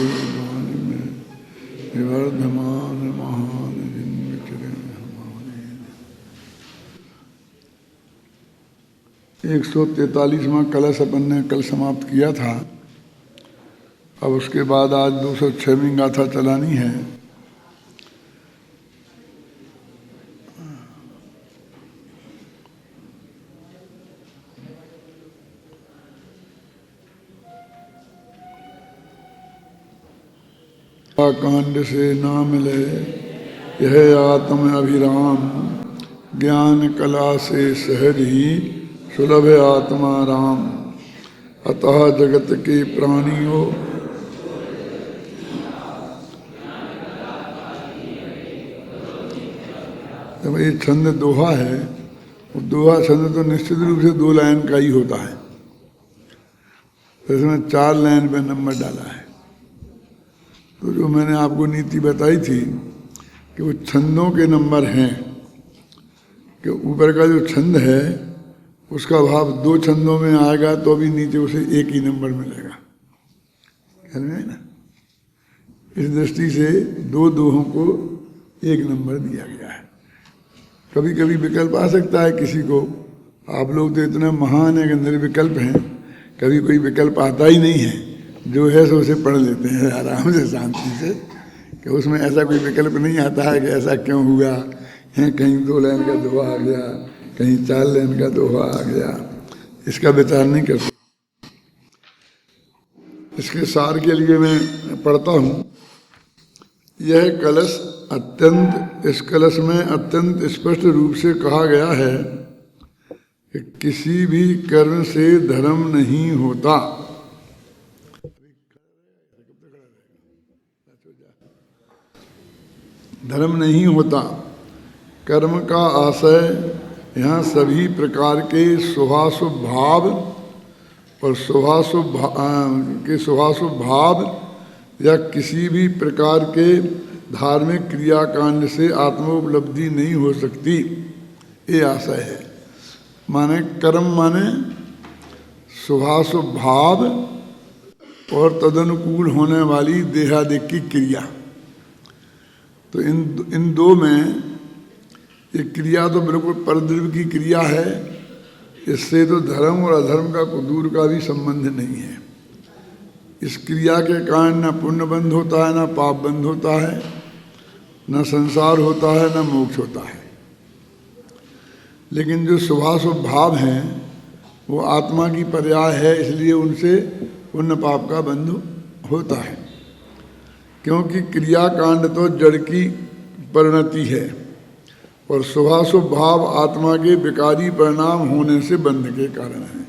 के बाण में विवर्धमान महान जिन विचरे हमारे। 143वां कलश अपन ने कल समाप्त किया था। अब उसके बाद आज 206वीं गाथा चलानी है। कांड से ना मिले यह आत्म अभिराम, ज्ञान कला से सहज ही सुलभ आत्मा राम। अतः जगत के प्राणियों जब ये छंद दोहा है, वो दोहा छंद तो निश्चित रूप से 2 लाइन का ही होता है, तो इसमें 4 लाइन पे नंबर डाला है। तो जो मैंने आपको नीति बताई थी कि वो छंदों के नंबर हैं, कि ऊपर का जो छंद है उसका भाव 2 छंदों में आएगा तो भी नीचे उसे 1 ही नंबर मिलेगा, ख्याल में है ना। इस दृष्टि से 2 दोहों को 1 नंबर दिया गया है। कभी कभी विकल्प आ सकता है किसी को, आप लोग तो इतना महान है कि निर्विकल्प हैं, कभी कोई विकल्प आता ही नहीं है, जो है सो उसे पढ़ लेते हैं आराम से शांति से, कि उसमें ऐसा कोई विकल्प नहीं आता है कि ऐसा क्यों हुआ है, कहीं 2 लाइन का दोहा आ गया, कहीं 4 लाइन का दोहा आ गया, इसका विचार नहीं करते। इसके सार के लिए मैं पढ़ता हूँ। यह कलश इस कलश में अत्यंत स्पष्ट रूप से कहा गया है कि किसी भी कर्म से धर्म नहीं होता। धर्म नहीं होता। कर्म का आशय यहाँ सभी प्रकार के शुभाशुभ भाव और शुभाशुभ भाव या किसी भी प्रकार के धार्मिक क्रियाकांड से आत्मोपलब्धि नहीं हो सकती, ये आशय है। माने कर्म माने शुभाशुभ भाव और तदनुकूल होने वाली देहादिक की क्रिया। तो इन 2 में ये क्रिया तो बिल्कुल परद्रव्य की क्रिया है, इससे तो धर्म और अधर्म का दूर का भी संबंध नहीं है। इस क्रिया के कारण न पुण्य बंध होता है, न पाप बंध होता है, न संसार होता है, न मोक्ष होता है। लेकिन जो शुभाशुभ भाव हैं वो आत्मा की पर्याय है, इसलिए उनसे पुण्य पाप का बंध होता है। क्योंकि क्रियाकांड तो जड़ की परिणति है और शुभाशुभ भाव आत्मा के विकारी परिणाम होने से बंध के कारण है।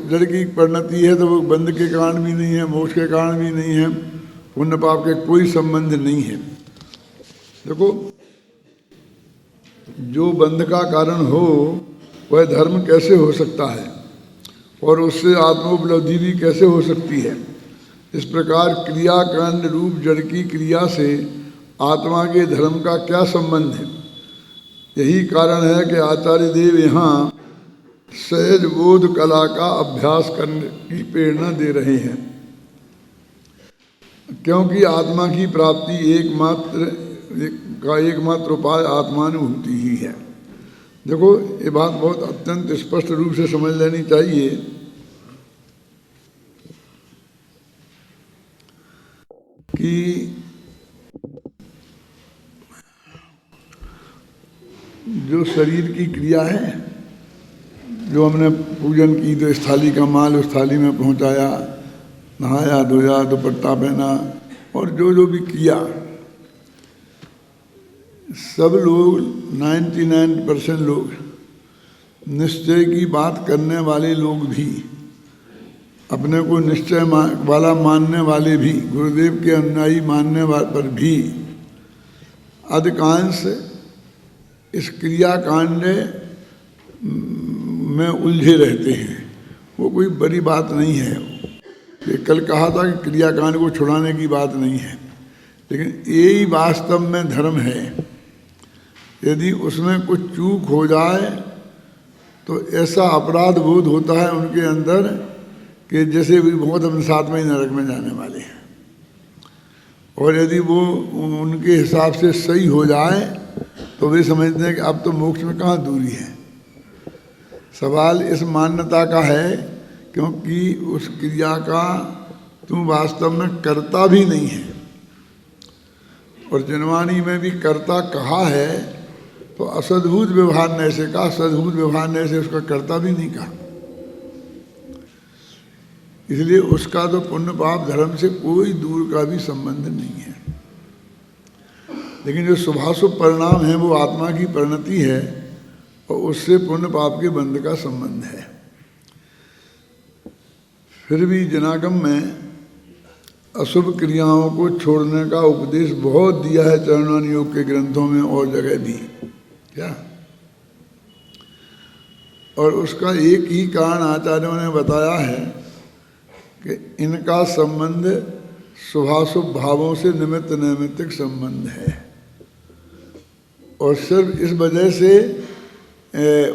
जड़ की परिणति है तो वो बंध के कारण भी नहीं है, मोक्ष के कारण भी नहीं है, पुण्य पाप के कोई संबंध नहीं है। देखो, जो बंध का कारण हो वह धर्म कैसे हो सकता है और उससे आत्मोपलब्धि भी कैसे हो सकती है। इस प्रकार क्रियाकांड रूप जड़ की क्रिया से आत्मा के धर्म का क्या संबंध है। यही कारण है कि आचार्य देव यहाँ सहज बोध कला का अभ्यास करने की प्रेरणा दे रहे हैं, क्योंकि आत्मा की प्राप्ति एकमात्र उपाय आत्मानुभूति ही है। देखो, ये बात बहुत अत्यंत स्पष्ट रूप से समझ लेनी चाहिए कि जो शरीर की क्रिया है, जो हमने पूजन की तो इस थाली का माल उस थाली में पहुंचाया, नहाया धोया, दुपट्टा पहना और जो जो भी किया, सब लोग 99% लोग, निश्चय की बात करने वाले लोग भी, अपने को निश्चय वाला मानने वाले भी, गुरुदेव के अनुयायी मानने पर भी अधिकांश इस क्रियाकांड में उलझे रहते हैं। वो कोई बड़ी बात नहीं है। ये कल कहा था कि क्रियाकांड को छुड़ाने की बात नहीं है, लेकिन यही वास्तव में धर्म है। यदि उसमें कुछ चूक हो जाए तो ऐसा अपराध बोध होता है उनके अंदर कि जैसे भी बहुत अपने साथ में ही नरक में जाने वाले हैं। और यदि वो उनके हिसाब से सही हो जाए तो वे समझते हैं कि अब तो मोक्ष में कहाँ दूरी है। सवाल इस मान्यता का है क्योंकि उस क्रिया का तुम वास्तव में कर्ता भी नहीं है, और जनवाणी में भी कर्ता कहा है तो असद्भुत व्यवहार ने से कहा, सद्भुत व्यवहार ने से उसका कर्ता भी नहीं कहा। इसलिए उसका तो पुण्य पाप धर्म से कोई दूर का भी संबंध नहीं है। लेकिन जो शुभाशुभ परिणाम है वो आत्मा की परिणति है और उससे पुण्य पाप के बंध का संबंध है। फिर भी जनागम में अशुभ क्रियाओं को छोड़ने का उपदेश बहुत दिया है चरणान योग के ग्रंथों में और जगह भी। क्या? और उसका एक ही कारण आचार्यों ने बताया है कि इनका संबंध शुभाशुभ भावों से निमित्त नैमित्तिक संबंध है, और सिर्फ इस वजह से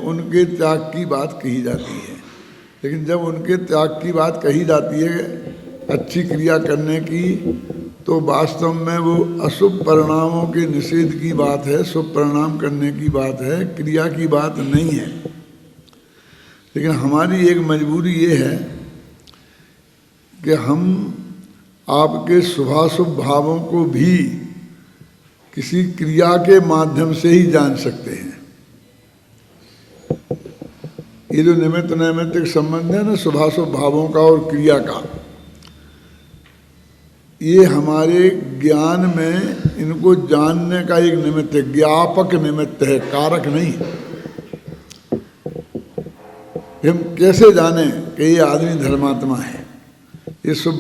उनके त्याग की बात कही जाती है। लेकिन जब उनके त्याग की बात कही जाती है अच्छी क्रिया करने की, तो वास्तव में वो अशुभ परिणामों के निषेध की बात है, शुभ परिणाम करने की बात है, क्रिया की बात नहीं है। लेकिन हमारी एक मजबूरी ये है कि हम आपके शुभाशुभ भावों को भी किसी क्रिया के माध्यम से ही जान सकते हैं। ये जो निमित्त नैमित्तिक संबंध है ना शुभाशुभ भावों का और क्रिया का, ये हमारे ज्ञान में इनको जानने का एक निमित्त है, ज्ञापक निमित्त है, कारक नहीं। हम कैसे जाने कि ये आदमी धर्मात्मा है, ये शुभ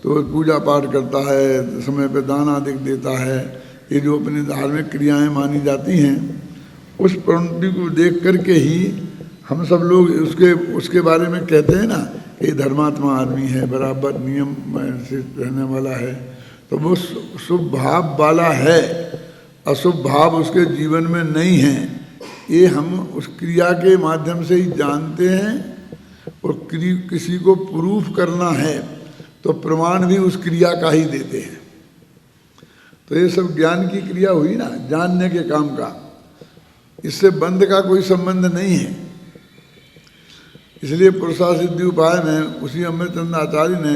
तो पूजा पाठ करता है, समय पे दान आदि देता है, ये जो अपनी धार्मिक क्रियाएं मानी जाती हैं, उस प्रवृत्ति को देख करके ही हम सब लोग उसके बारे में कहते हैं ना कि धर्मात्मा आदमी है, बराबर नियम से रहने वाला है, तो वो शुभ भाव वाला है, अशुभ भाव उसके जीवन में नहीं है। ये हम उस क्रिया के माध्यम से ही जानते हैं, और किसी को प्रूफ करना है तो प्रमाण भी उस क्रिया का ही देते हैं। तो ये सब ज्ञान की क्रिया हुई ना, जानने के काम का, इससे बंध का कोई संबंध नहीं है। इसलिए पुरुषा सिद्धि उपाय में उसी अमृतचंद आचार्य ने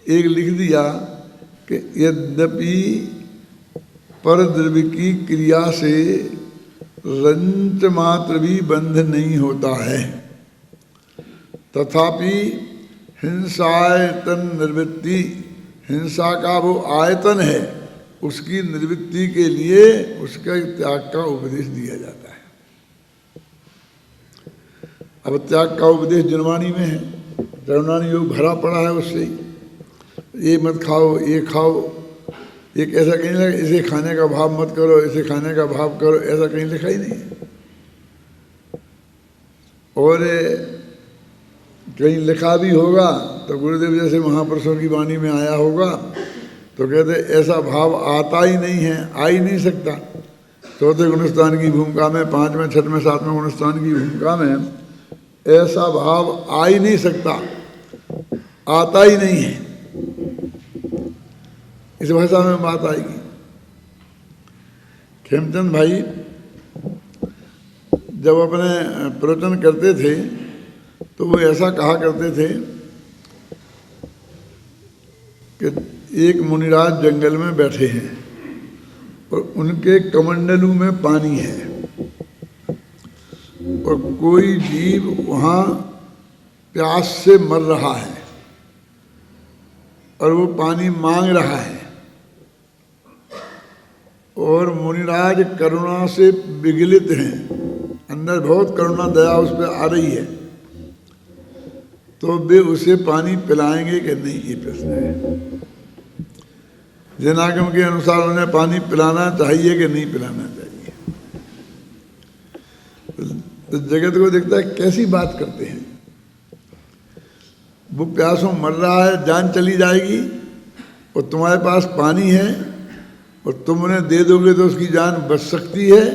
एक लिख दिया कि यद्यपि पर द्रव्य की क्रिया से रंच मात्र भी बंध नहीं होता है, तथापि हिंसायतन निवृत्ति, हिंसा का वो आयतन है, उसकी निवृत्ति के लिए उसके त्याग का उपदेश दिया जाता है। अब त्याग का उपदेश जनवाणी में है, जनवाणी योग भरा पड़ा है उससे। ये मत खाओ, ये खाओ, ये ऐसा कहीं लगा, इसे खाने का भाव मत करो, इसे खाने का भाव करो, ऐसा कहीं लिखा ही नहीं है। और कहीं लिखा भी होगा तो गुरुदेव जैसे महापुरुषों की वाणी में आया होगा तो कहते ऐसा भाव आता ही नहीं है, आ ही नहीं सकता। चौथे गुणस्थान की भूमिका में, पांचवें छठवें सातवें गुणस्थान की भूमिका में ऐसा भाव आ ही नहीं सकता, आता ही नहीं है। इस भाषा में बात आएगी। खेमचंद भाई जब अपने प्रवचन करते थे तो वो ऐसा कहा करते थे कि एक मुनिराज जंगल में बैठे हैं और उनके कमंडलू में पानी है, और कोई जीव वहाँ प्यास से मर रहा है और वो पानी मांग रहा है, और मुनिराज करुणा से विगलित हैं, अंदर बहुत करुणा दया उस पर आ रही है, तो वे उसे पानी पिलाएंगे कि नहीं, ये प्रश्न है। जनागम के अनुसार उन्हें पानी पिलाना चाहिए कि नहीं पिलाना चाहिए। तो जगत को देखता है कैसी बात करते हैं, वो प्यासों मर रहा है, जान चली जाएगी, और तुम्हारे पास पानी है और तुम उन्हें दे दोगे तो उसकी जान बच सकती है,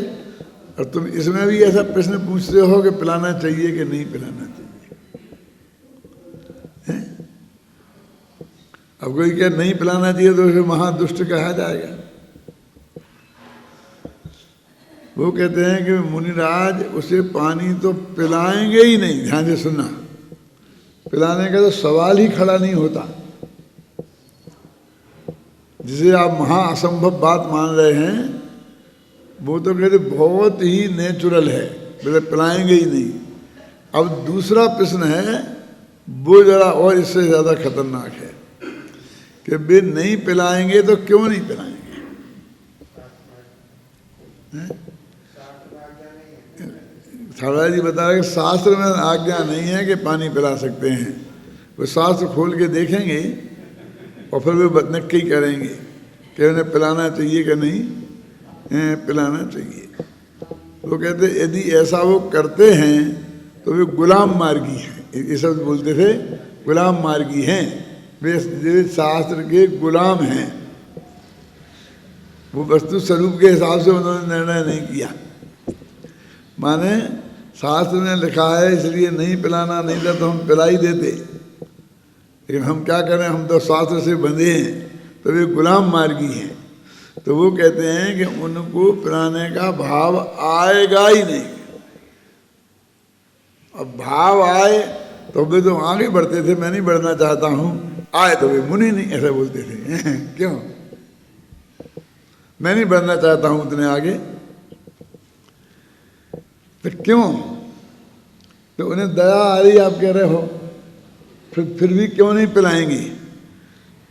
और तुम इसमें भी ऐसा प्रश्न पूछते हो कि पिलाना चाहिए कि नहीं पिलाना चाहिए। अब कोई क्या नहीं पिलाना चाहिए तो उसे महादुष्ट कहा जाएगा। वो कहते हैं कि मुनिराज उसे पानी तो पिलाएंगे ही नहीं। ध्यान से सुनना, पिलाने का तो सवाल ही खड़ा नहीं होता। जिसे आप महाअसंभव बात मान रहे हैं, वो तो कहते बहुत ही नेचुरल है, बोले पिलाएंगे ही नहीं। अब दूसरा प्रश्न है, वो जरा और इससे ज़्यादा खतरनाक है कि वे नहीं पिलाएंगे तो क्यों नहीं पिलाएंगे? थाड़ा जी बता रहे कि शास्त्र में आज्ञा नहीं है कि पानी पिला सकते हैं। वो शास्त्र खोल के देखेंगे और फिर वे बदनक्की करेंगे कि उन्हें पिलाना चाहिए कि नहीं पिलाना चाहिए। वो कहते यदि ऐसा वो करते हैं तो वे गुलाम मार्गी हैं। ये शब्द बोलते थे, गुलाम मार्गी हैं, वे शास्त्र के गुलाम हैं। वो वस्तु स्वरूप के हिसाब से उन्होंने निर्णय नहीं किया। माने शास्त्र में लिखा है इसलिए नहीं पिलाना, नहीं था तो हम पिला ही देते, लेकिन हम क्या करें, हम तो शास्त्र से बंधे हैं, तो वे गुलाम मार्गी हैं। तो वो कहते हैं कि उनको पिलाने का भाव आएगा ही नहीं। अब भाव आए तो वे तो आगे बढ़ते थे, मैं नहीं बढ़ना चाहता हूँ, आए तो वे मुनि नहीं, ऐसा बोलते थे। क्यों? मैं नहीं बढ़ना चाहता हूँ उतने आगे, तो क्यों? तो उन्हें दया आ रही आप कह रहे हो, फिर भी क्यों नहीं पिलाएंगे?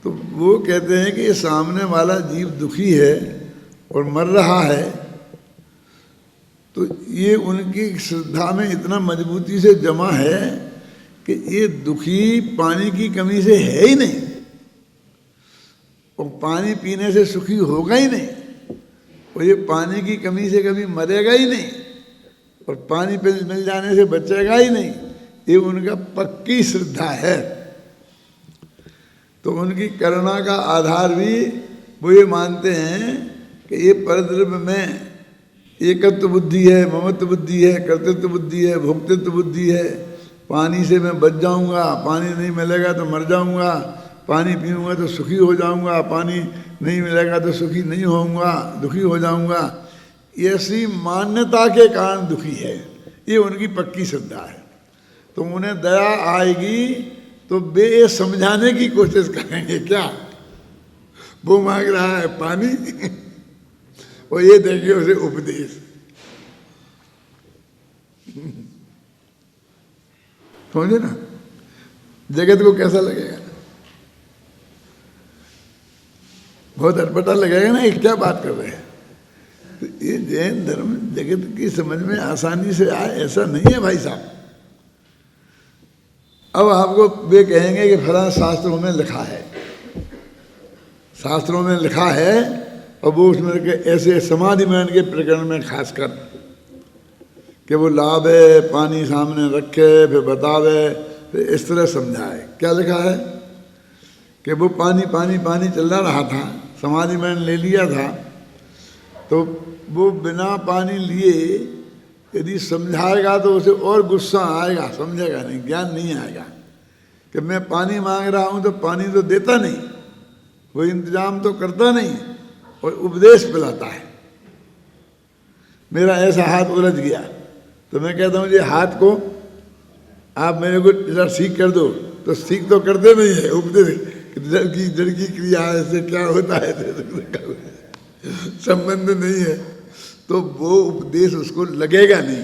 तो वो कहते हैं कि सामने वाला जीव दुखी है और मर रहा है, तो ये उनकी श्रद्धा में इतना मजबूती से जमा है कि ये दुखी पानी की कमी से है ही नहीं, और पानी पीने से सुखी होगा ही नहीं, और ये पानी की कमी से कभी मरेगा ही नहीं, और पानी पे मिल जाने से बचेगा ही नहीं। ये उनका पक्की श्रद्धा है। तो उनकी करुणा का आधार भी वो ये मानते हैं कि ये परद्रव्य में एकत्व बुद्धि है, ममत्व बुद्धि है, कर्तृत्व बुद्धि है, भोक्तृत्व बुद्धि है। पानी से मैं बच जाऊंगा, पानी नहीं मिलेगा तो मर जाऊंगा, पानी पीऊंगा तो सुखी हो जाऊंगा, पानी नहीं मिलेगा तो सुखी नहीं होऊंगा, दुखी हो जाऊंगा। ऐसी मान्यता के कारण दुखी है। ये उनकी पक्की श्रद्धा है। तो उन्हें दया आएगी तो वे ये समझाने की कोशिश करेंगे। क्या वो मांग रहा है पानी और ये देंगे उसे उपदेश। समझे ना, जगत को कैसा लगेगा? बहुत अटपटा लगेगा ना, ये क्या बात कर रहे हैं। तो ये जैन धर्म जगत की समझ में आसानी से आए ऐसा नहीं है भाई साहब। अब आपको वे कहेंगे कि फलां शास्त्रों में लिखा है, शास्त्रों में लिखा है, और वो उसमें के ऐसे समाधि मान के प्रकरण में खासकर कि वो लावे, पानी सामने रखे, फिर बतावे, फिर इस तरह समझाए। क्या लिखा है कि वो पानी पानी पानी चल रहा था, समाधि मान ले लिया था, तो वो बिना पानी लिए यदि समझाएगा तो उसे और गुस्सा आएगा, समझेगा नहीं, ज्ञान नहीं आएगा। कि मैं पानी मांग रहा हूँ तो पानी तो देता नहीं, वो इंतजाम तो करता नहीं, और उपदेश पिलाता है। मेरा ऐसा हाथ उलझ गया तो मैं कहता हूँ ये हाथ को आप मेरे को जरा ठीक कर दो, तो ठीक तो करते नहीं है, उपदेश जड़ की क्रिया ऐसे क्या होता है संबंध नहीं है, तो वो उपदेश उसको लगेगा नहीं।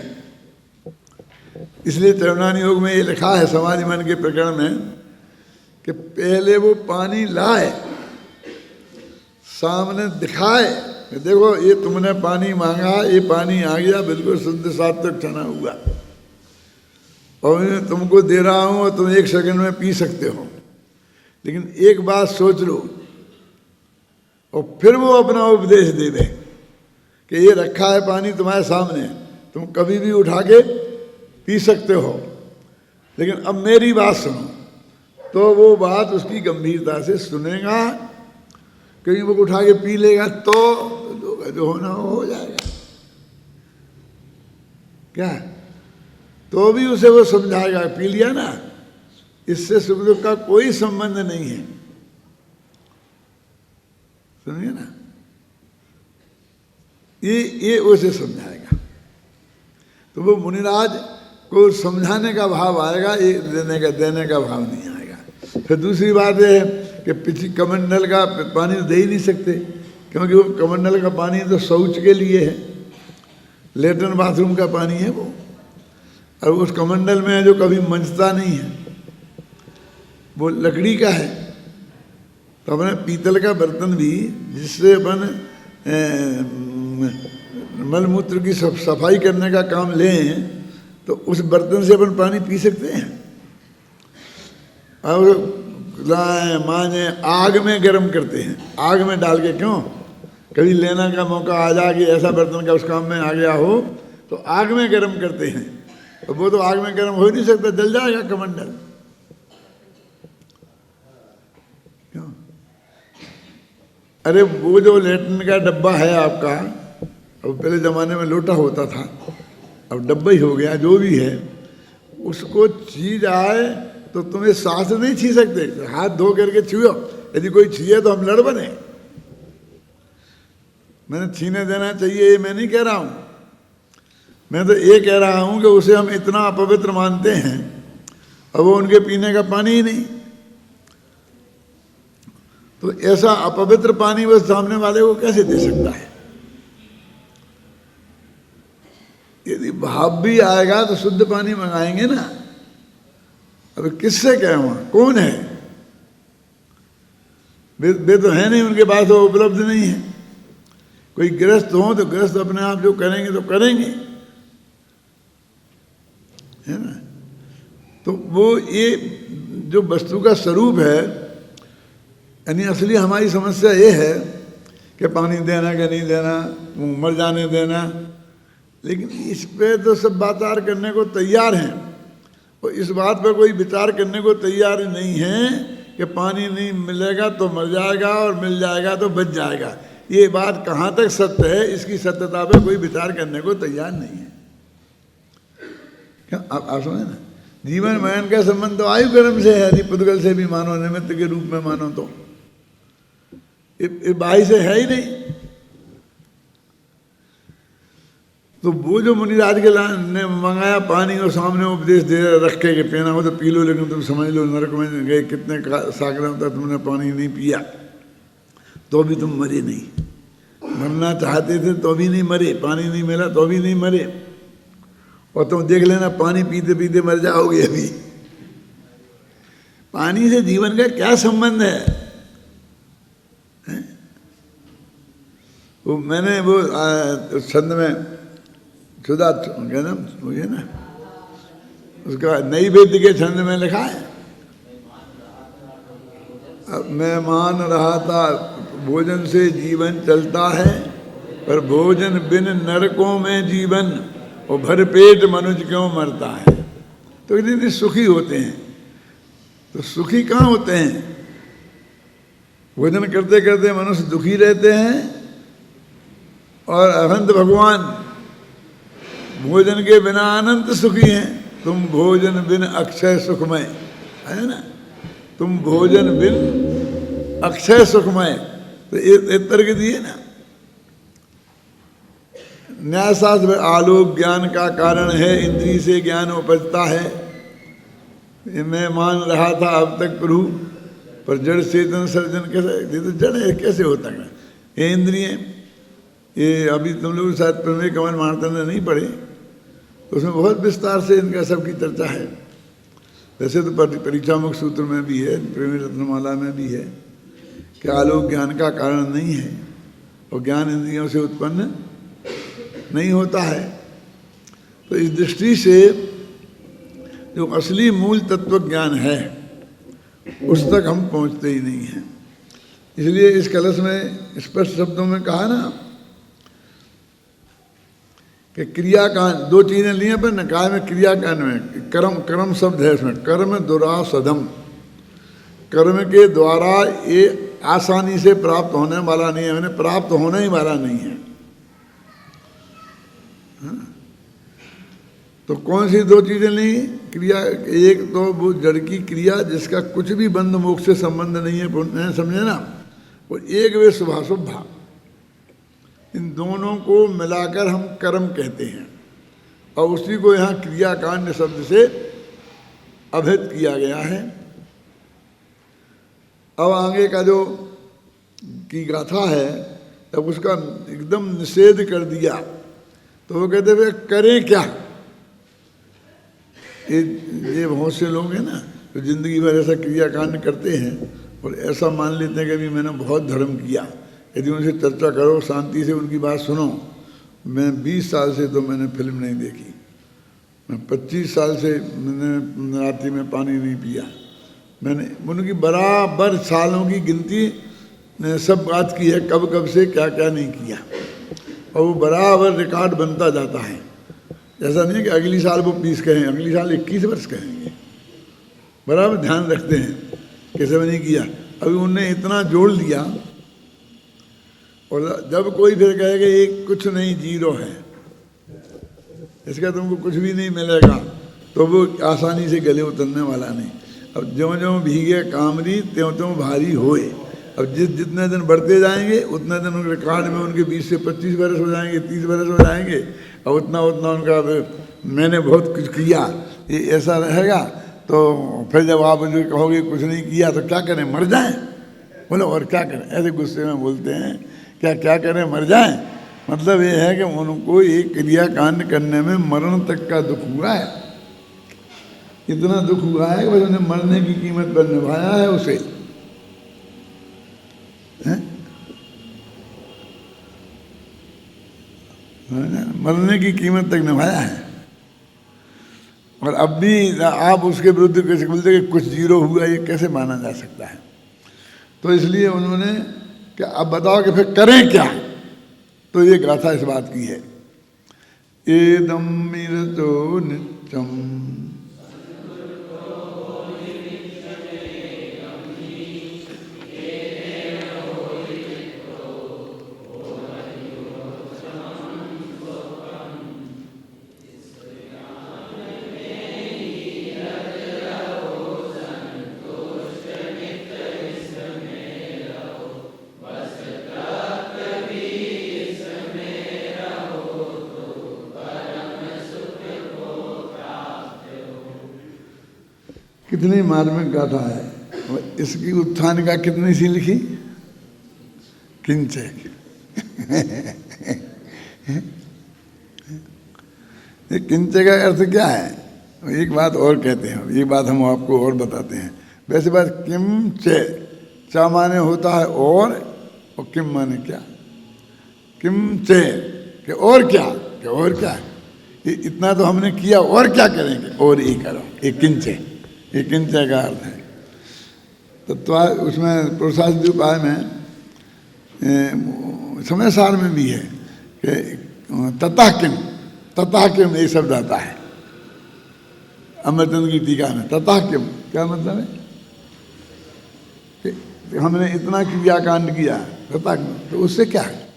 इसलिए चरणानी योग में ये लिखा है समाधि मन के प्रकरण में कि पहले वो पानी लाए, सामने दिखाए, देखो ये तुमने पानी मांगा, ये पानी आ गया, बिल्कुल शुद्ध सात्विक छना हुआ, और मैं तुमको दे रहा हूँ और तुम 1 सेकंड में पी सकते हो। लेकिन एक बात सोच लो, और फिर वो अपना उपदेश दे दे कि ये रखा है पानी तुम्हारे सामने, तुम कभी भी उठा के पी सकते हो, लेकिन अब मेरी बात सुनो। तो वो बात उसकी गंभीरता से सुनेगा, कहीं वो उठा के पी लेगा तो जो होना हो जाएगा। क्या? तो भी उसे वो समझाएगा, पी लिया ना, इससे सुख दुख का कोई संबंध नहीं है। समझिए ना, ये उसे समझाएगा। तो वो मुनिराज को समझाने का भाव आएगा, ये देने का भाव नहीं आएगा। फिर दूसरी बात ये है कि पिछली कमंडल का पानी तो दे ही नहीं सकते, क्योंकि वो कमंडल का पानी तो शौच के लिए है, लेटरिन बाथरूम का पानी है वो, और उस कमंडल में है जो कभी मंजता नहीं है, वो लकड़ी का है। तो अपने पीतल का बर्तन भी, जिससे अपन मलमूत्र की सफाई करने का काम लें, तो उस बर्तन से अपन पानी पी सकते हैं। और लाए माने आग में गर्म करते हैं, आग में डाल के, क्यों, कभी लेना का मौका आ जाए कि ऐसा बर्तन का उस काम में आ गया हो, तो आग में गर्म करते हैं। तो वो तो आग में गर्म हो ही नहीं सकता, जल जाएगा कमंडल। क्यों? अरे वो जो लेटरिन का डब्बा है आपका, अब पहले ज़माने में लोटा होता था, अब डब्बा ही हो गया, जो भी है, उसको चीज आए तो तुम्हें सांस नहीं छी सकते, हाथ धो करके छुओ, यदि कोई छीए तो हम लड़ बने। मैंने छीने देना चाहिए ये मैं नहीं कह रहा हूं, मैं तो ये कह रहा हूं कि उसे हम इतना अपवित्र मानते हैं, अब वो उनके पीने का पानी ही नहीं। तो ऐसा अपवित्र पानी वो सामने वाले को कैसे दे सकता है? यदि भाव भी आएगा तो शुद्ध पानी मंगाएंगे ना। अब किससे कहें, वहां कौन है? वे तो है नहीं, उनके पास वो उपलब्ध नहीं है। कोई गृहस्थ हो तो गृहस्थ अपने आप जो करेंगे तो करेंगे, है ना। तो वो ये जो वस्तु का स्वरूप है, यानी असली हमारी समस्या ये है कि पानी देना कि नहीं देना, मर जाने देना। लेकिन इस पे तो सब बातार करने को तैयार हैं, और इस बात पर कोई विचार करने को तैयार नहीं है कि पानी नहीं मिलेगा तो मर जाएगा और मिल जाएगा तो बच जाएगा। ये बात कहाँ तक सत्य है, इसकी सत्यता पर कोई विचार करने को तैयार नहीं है। क्या आप समझे ना, जीवन मरण का संबंध तो आयु कर्म से है, यदि पुद्गल से भी मानो, निमित्त के रूप में मानो, तो ये बाई से है ही नहीं। तो वो जो मुनिराज के ने मंगाया पानी और सामने उपदेश दे रखे के पीना हो तो पी लो, लेकिन तुम समझ लो नरक में गए कितने सागरों तक तुमने पानी नहीं पिया तो भी तुम मरे नहीं, मरना चाहते थे तो भी नहीं मरे, पानी नहीं मिला तो भी नहीं मरे, और तुम देख लेना पानी पीते पीते मर जाओगे। अभी पानी से जीवन का क्या संबंध है? वो मैंने वो छंद में खुदा ना मुझे ना उसका नैवेद्य के छंद में लिखा है, अब मैं मान रहा था भोजन से जीवन चलता है, पर भोजन बिन नरकों में जीवन, और भर पेट मनुष्य क्यों मरता है। तो इतने सुखी होते हैं, तो सुखी कहाँ होते हैं? भोजन करते करते मनुष्य दुखी रहते हैं, और अनंत भगवान भोजन के बिना अनंत सुखी हैं। तुम भोजन बिन अक्षय सुखमय, है ना, तुम भोजन बिन अक्षय सुखमय। तो ये तर्क दिए ना, न्यायशास्त्र में आलोक ज्ञान का कारण है, इंद्रिय से ज्ञान उपजता है। मैं मान रहा था अब तक प्रभु, पर जड़ चेतन सर्जन कैसे, ये तो जड़ है, कैसे होता है? ये इंद्रिय, ये अभी तुम लोग शायद प्रमेय कमल मार्तन ने नहीं पढ़े, उसमें बहुत विस्तार से इनका सबकी चर्चा है। वैसे तो परीक्षा मुख सूत्र में भी है, प्रेमी रत्नमाला में भी है कि आलोक ज्ञान का कारण नहीं है, और ज्ञान इंद्रियों से उत्पन्न नहीं होता है। तो इस दृष्टि से जो असली मूल तत्व ज्ञान है उस तक हम पहुंचते ही नहीं हैं। इसलिए इस कलश में स्पष्ट शब्दों में कहा ना कि क्रिया कांड, दो चीजें ली पर निकाय में क्रिया कांड में कर्म, कर्म शब्द है इसमें, कर्म दुरासदम, कर्म के द्वारा ये आसानी से प्राप्त होने वाला नहीं है, मैंने प्राप्त होने ही वाला नहीं है। तो कौन सी दो चीजें ली? क्रिया, एक तो वो जड़ की क्रिया जिसका कुछ भी बंध मोक्ष से संबंध नहीं है, समझे ना, और एक वे शुभाशुभा, इन दोनों को मिलाकर हम कर्म कहते हैं, और उसी को यहाँ क्रियाकांड शब्द से अभिहित किया गया है। अब आगे का जो की गाथा है, तब उसका एकदम निषेध कर दिया, तो वो कहते थे करें क्या। ये बहुत से लोग हैं ना, तो जिंदगी भर ऐसा क्रियाकांड करते हैं और ऐसा मान लेते हैं कि अभी मैंने बहुत धर्म किया। यदि उनसे चर्चा करो, शांति से उनकी बात सुनो। मैं 20 साल से तो मैंने फिल्म नहीं देखी, मैं 25 साल से मैंने रात्रि में पानी नहीं पिया, मैंने उनकी बराबर सालों की गिनती सब बात की है, कब कब से क्या क्या नहीं किया, और वो बराबर रिकॉर्ड बनता जाता है। ऐसा नहीं है कि अगली साल वो 20 कहें, अगली साल 21 वर्ष कहेंगे, बराबर ध्यान रखते हैं कैसे भी नहीं किया। अभी उनने इतना जोड़ लिया, और जब कोई फिर कहेगा ये कुछ नहीं, जीरो है, इसका तुमको कुछ भी नहीं मिलेगा, तो वो आसानी से गले उतरने वाला नहीं। अब ज्यों ज्यों भीगे कामरी त्यों त्यों भारी होए। अब जितने दिन बढ़ते जाएंगे उतने दिन उनके रिकॉर्ड में उनके 20 से 25 वर्ष हो जाएंगे, 30 वर्ष हो जाएंगे, और उतना उतना उनका मैंने बहुत कुछ किया, ये ऐसा रहेगा। तो फिर जब आप जो कहोगे कुछ नहीं किया तो क्या करें, मर जाएं। बोलो और क्या करें, ऐसे गुस्से में बोलते हैं, क्या क्या करें, मर जाएं। मतलब ये है कि उनको एक क्रियाकांड करने में मरण तक का दुख हुआ है, इतना दुख हुआ है कि उन्होंने मरने की कीमत पर निभाया है उसे, मरने की कीमत तक निभाया है। और अब भी आप उसके विरुद्ध कैसे बोलते कि कुछ जीरो हुआ, ये कैसे माना जा सकता है। तो इसलिए उन्होंने कि अब बताओ कि फिर करें क्या। तो ये गाथा इस बात की है, एदम मिरतो नित्यम कितनी मार्मिक गाथा है। इसकी उत्थान का कितनी सी लिखी, किंचे। ये किंचे का अर्थ क्या है, एक बात और कहते हैं, ये बात हम आपको और बताते हैं। वैसे बात किम चे, चा माने होता है और किम माने क्या। किम चे कि और क्या, कि और क्या, इतना तो हमने किया और क्या करेंगे, और ये करो, ये किंचे, ये किंचे का अर्थ है। तो उसमें पुरुषार्थ उपाय में समय सार में भी है कि ततः किम ये शब्द आता है अमृतचंद्र की टीका में। ततः किम क्या मतलब है कि हमने इतना क्रियाकांड किया, ततः किम तो उससे क्या है।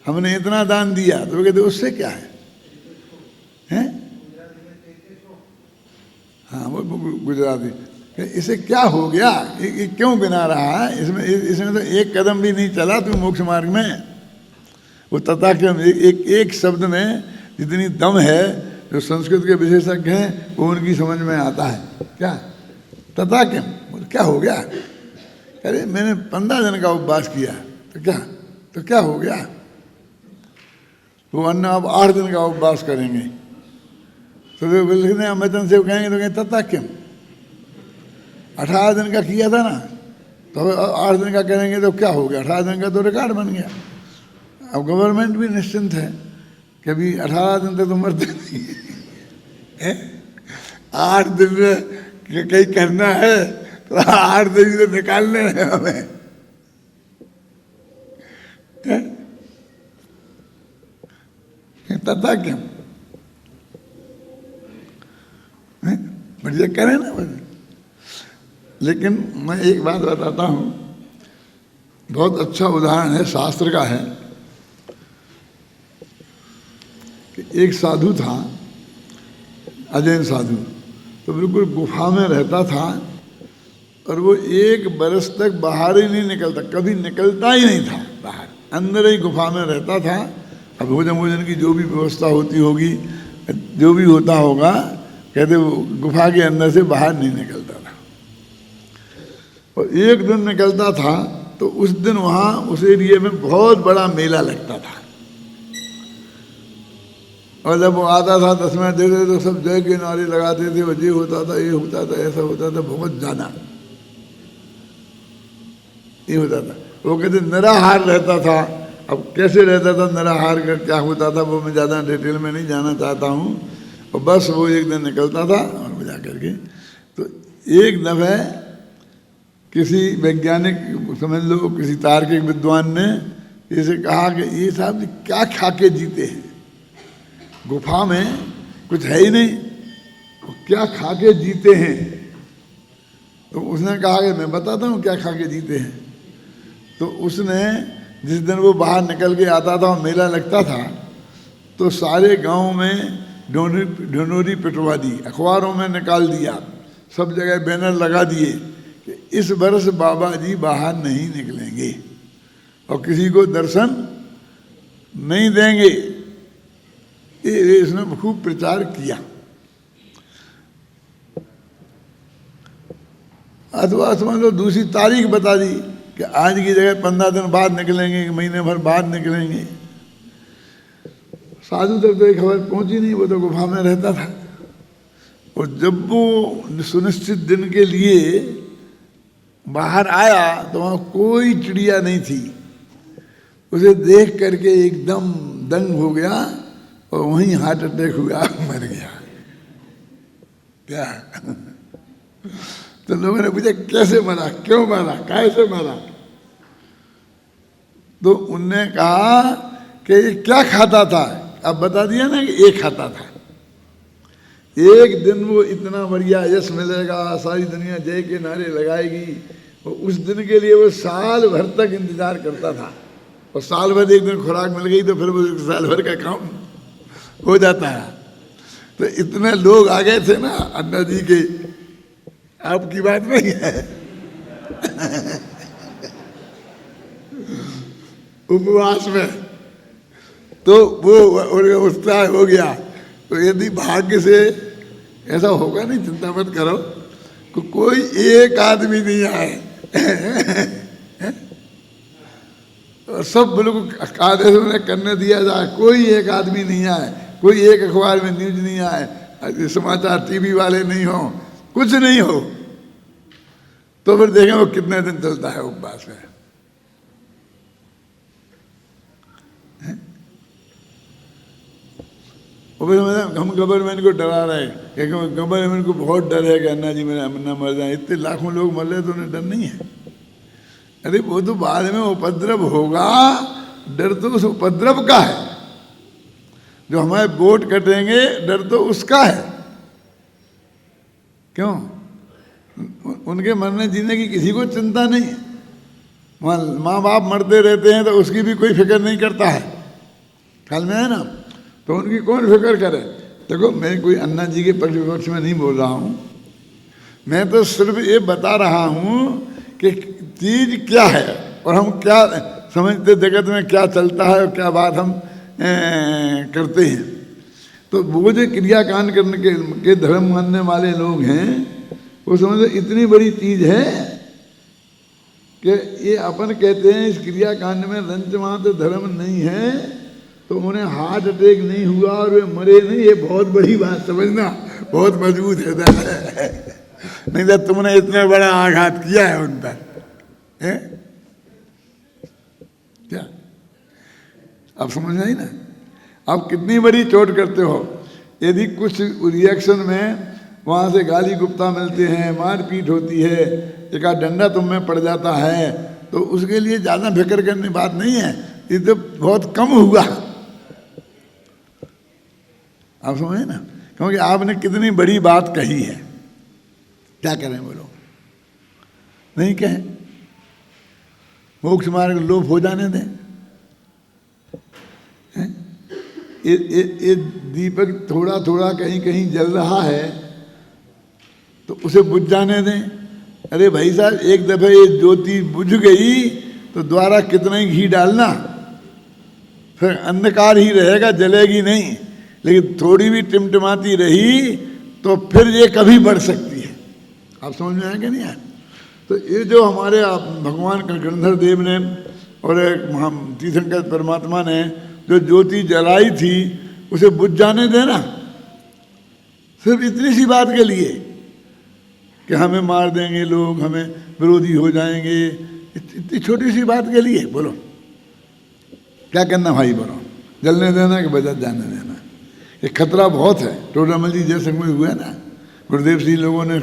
हमने इतना दान दिया तो वो कहते उससे क्या है, हैं? हाँ वो गुजराती, इसे क्या हो गया, ये क्यों बिना रहा है, इसमें तो एक कदम भी नहीं चला तू मोक्ष मार्ग में। वो तथा किम एक शब्द में जितनी दम है, जो संस्कृत के विशेषज्ञ हैं वो उनकी समझ में आता है। क्या तथा किम, क्या हो गया, अरे मैंने 15 दिन का उपवास किया तो क्या हो गया। वो अन्य अब 8 दिन का उपवास करेंगे तो वे बोलते अमृतन से कहेंगे तो कहें तथा किम, 18 दिन का किया था ना, तो 8 दिन का करेंगे तो क्या हो गया, 18 दिन का तो रिकॉर्ड बन गया। अब गवर्नमेंट भी निश्चिंत है कि अभी 18 दिन तक तो मरते नहीं है, 8 दिन में कहीं करना है तो 8 दिन तो निकालने हैं हमें। तथा क्यों बढ़िया करें ना बढ़िया। लेकिन मैं एक बात बताता हूँ, बहुत अच्छा उदाहरण है, शास्त्र का है कि एक साधु था, अजैन साधु, तो बिल्कुल गुफा में रहता था और वो 1 बरस तक बाहर ही नहीं निकलता, कभी निकलता ही नहीं था बाहर, अंदर ही गुफा में रहता था। अब भोजन की जो भी व्यवस्था होती होगी, जो भी होता होगा, कहते वो गुफा के अंदर से बाहर नहीं निकलता था। और एक दिन निकलता था तो उस दिन वहाँ उस एरिया में बहुत बड़ा मेला लगता था। और जब वो आता था 10 मिनट देते तो सब जय के नारे लगाते थे, वो ये होता था, ये होता था, ऐसा होता था, बहुत ज़्यादा ये होता था। वो कहते निराहार रहता था। अब कैसे रहता था निराहार का, क्या होता था, वो मैं ज़्यादा डिटेल में नहीं जाना चाहता हूँ। और बस वो एक दिन निकलता था और बजा करके, तो एक दफ़े किसी वैज्ञानिक, समझ लो किसी तार्किक विद्वान ने इसे कहा कि ये साहब क्या खा के जीते हैं, गुफा में कुछ है ही नहीं, क्या खा के जीते हैं। तो उसने कहा कि मैं बताता हूँ क्या खा के जीते हैं। तो उसने जिस दिन वो बाहर निकल के आता था और मेला लगता था, तो सारे गांव में ढिंढोरी पिटवा दी, अखबारों में निकाल दिया, सब जगह बैनर लगा दिए कि इस वर्ष बाबा जी बाहर नहीं निकलेंगे और किसी को दर्शन नहीं देंगे। ये इसने खूब प्रचार किया। अथवा समझ लो दूसरी तारीख बता दी कि आज की जगह 15 दिन बाद निकलेंगे, महीने भर बाद निकलेंगे। साधु तक तो ये खबर पहुंची नहीं, वो तो गुफा में रहता था। और जब वो सुनिश्चित दिन के लिए बाहर आया तो वहाँ कोई चिड़िया नहीं थी। उसे देख करके एकदम दंग हो गया और वहीं हार्ट अटैक हुआ, मर गया। क्या तो लोगों ने पूछा कैसे मरा, क्यों मरा, कैसे मरा। तो उनने कहा कि ये क्या खाता था। अब बता दिया ना कि एक खाता था। एक दिन वो इतना बढ़िया यश मिलेगा, सारी दुनिया जय के नारे लगाएगी, और उस दिन के लिए वो साल भर तक इंतजार करता था। और साल भर एक दिन खुराक मिल गई तो फिर वो साल भर का काम हो जाता है। तो इतने लोग आ गए थे ना अन्ना जी के, आपकी बात नहीं है उपवास में, तो वो उत्साह हो गया। तो यदि भाग्य से ऐसा होगा, नहीं चिंता मत करो, कोई एक आदमी नहीं आए और सब बिल्कुल आदेश में करने दिया जाए, कोई एक आदमी नहीं आए, कोई एक अखबार में न्यूज नहीं आए, समाचार टीवी वाले नहीं हो, कुछ नहीं हो, तो फिर देखें वो कितने दिन चलता है उपवास में। हम गवर्नमेंट को डरा रहे हैं, क्योंकि गवर्नमेंट को बहुत डर है कि अन्ना जी मेरा न मर जाए। इतने लाखों लोग मर रहे तो उन्हें डर नहीं है। अरे वो तो बाद में उपद्रव होगा, डर तो उस उपद्रव का है। जो हमारे वोट कटेंगे डर तो उसका है। क्यों? उनके मरने जीने की किसी को चिंता नहीं है। माँ बाप मरते रहते हैं तो उसकी भी कोई फिक्र नहीं करता है, ख्याल में है ना। तो उनकी कौन फिक्र करे। देखो मैं कोई अन्ना जी के पक्ष में नहीं बोल रहा हूँ, मैं तो सिर्फ ये बता रहा हूँ कि चीज क्या है और हम क्या समझते, जगत में क्या चलता है और क्या बात हम करते हैं। तो वो जो क्रियाकांड करने के धर्म मानने वाले लोग हैं, वो समझो इतनी बड़ी चीज है कि ये अपन कहते हैं इस क्रियाकांड में रंच मात्र धर्म नहीं है, तो उन्हें हार्ट अटैक नहीं हुआ और वे मरे नहीं, ये बहुत बड़ी बात समझना, बहुत मजबूत है। नहीं तो तुमने इतना बड़ा आघात किया है उन पर, है क्या? अब समझ नहीं ना, आप कितनी बड़ी चोट करते हो। यदि कुछ रिएक्शन में वहाँ से गाली गुप्ता मिलते हैं, मारपीट होती है, एक आध डंडा तुम में पड़ जाता है, तो उसके लिए ज़्यादा फिक्र करने बात नहीं है। ये तो बहुत कम हुआ, आप समझे ना, क्योंकि आपने कितनी बड़ी बात कही है। क्या करें बोलो, नहीं कहें, मोक्ष मार्ग लोप हो जाने दें। ये दीपक थोड़ा थोड़ा कहीं कहीं जल रहा है तो उसे बुझ जाने दें। अरे भाई साहब, एक दफे ये ज्योति बुझ गई तो दोबारा कितना ही घी डालना, फिर अंधकार ही रहेगा, जलेगी नहीं। लेकिन थोड़ी भी टिमटिमाती रही तो फिर ये कभी बढ़ सकती है। आप समझ में आया कि नहीं आया? तो ये जो हमारे भगवान गणधर देव ने और तीर्थंकर परमात्मा ने जो ज्योति जलाई थी उसे बुझ जाने देना, सिर्फ इतनी सी बात के लिए कि हमें मार देंगे लोग, हमें विरोधी हो जाएंगे, इतनी छोटी सी बात के लिए बोलो क्या करना भाई? बोलो, जलने देना कि बजा जाने देना? ये खतरा बहुत है। टोडामल जी जैसे कोई हुआ ना, गुरुदेव सिंह लोगों ने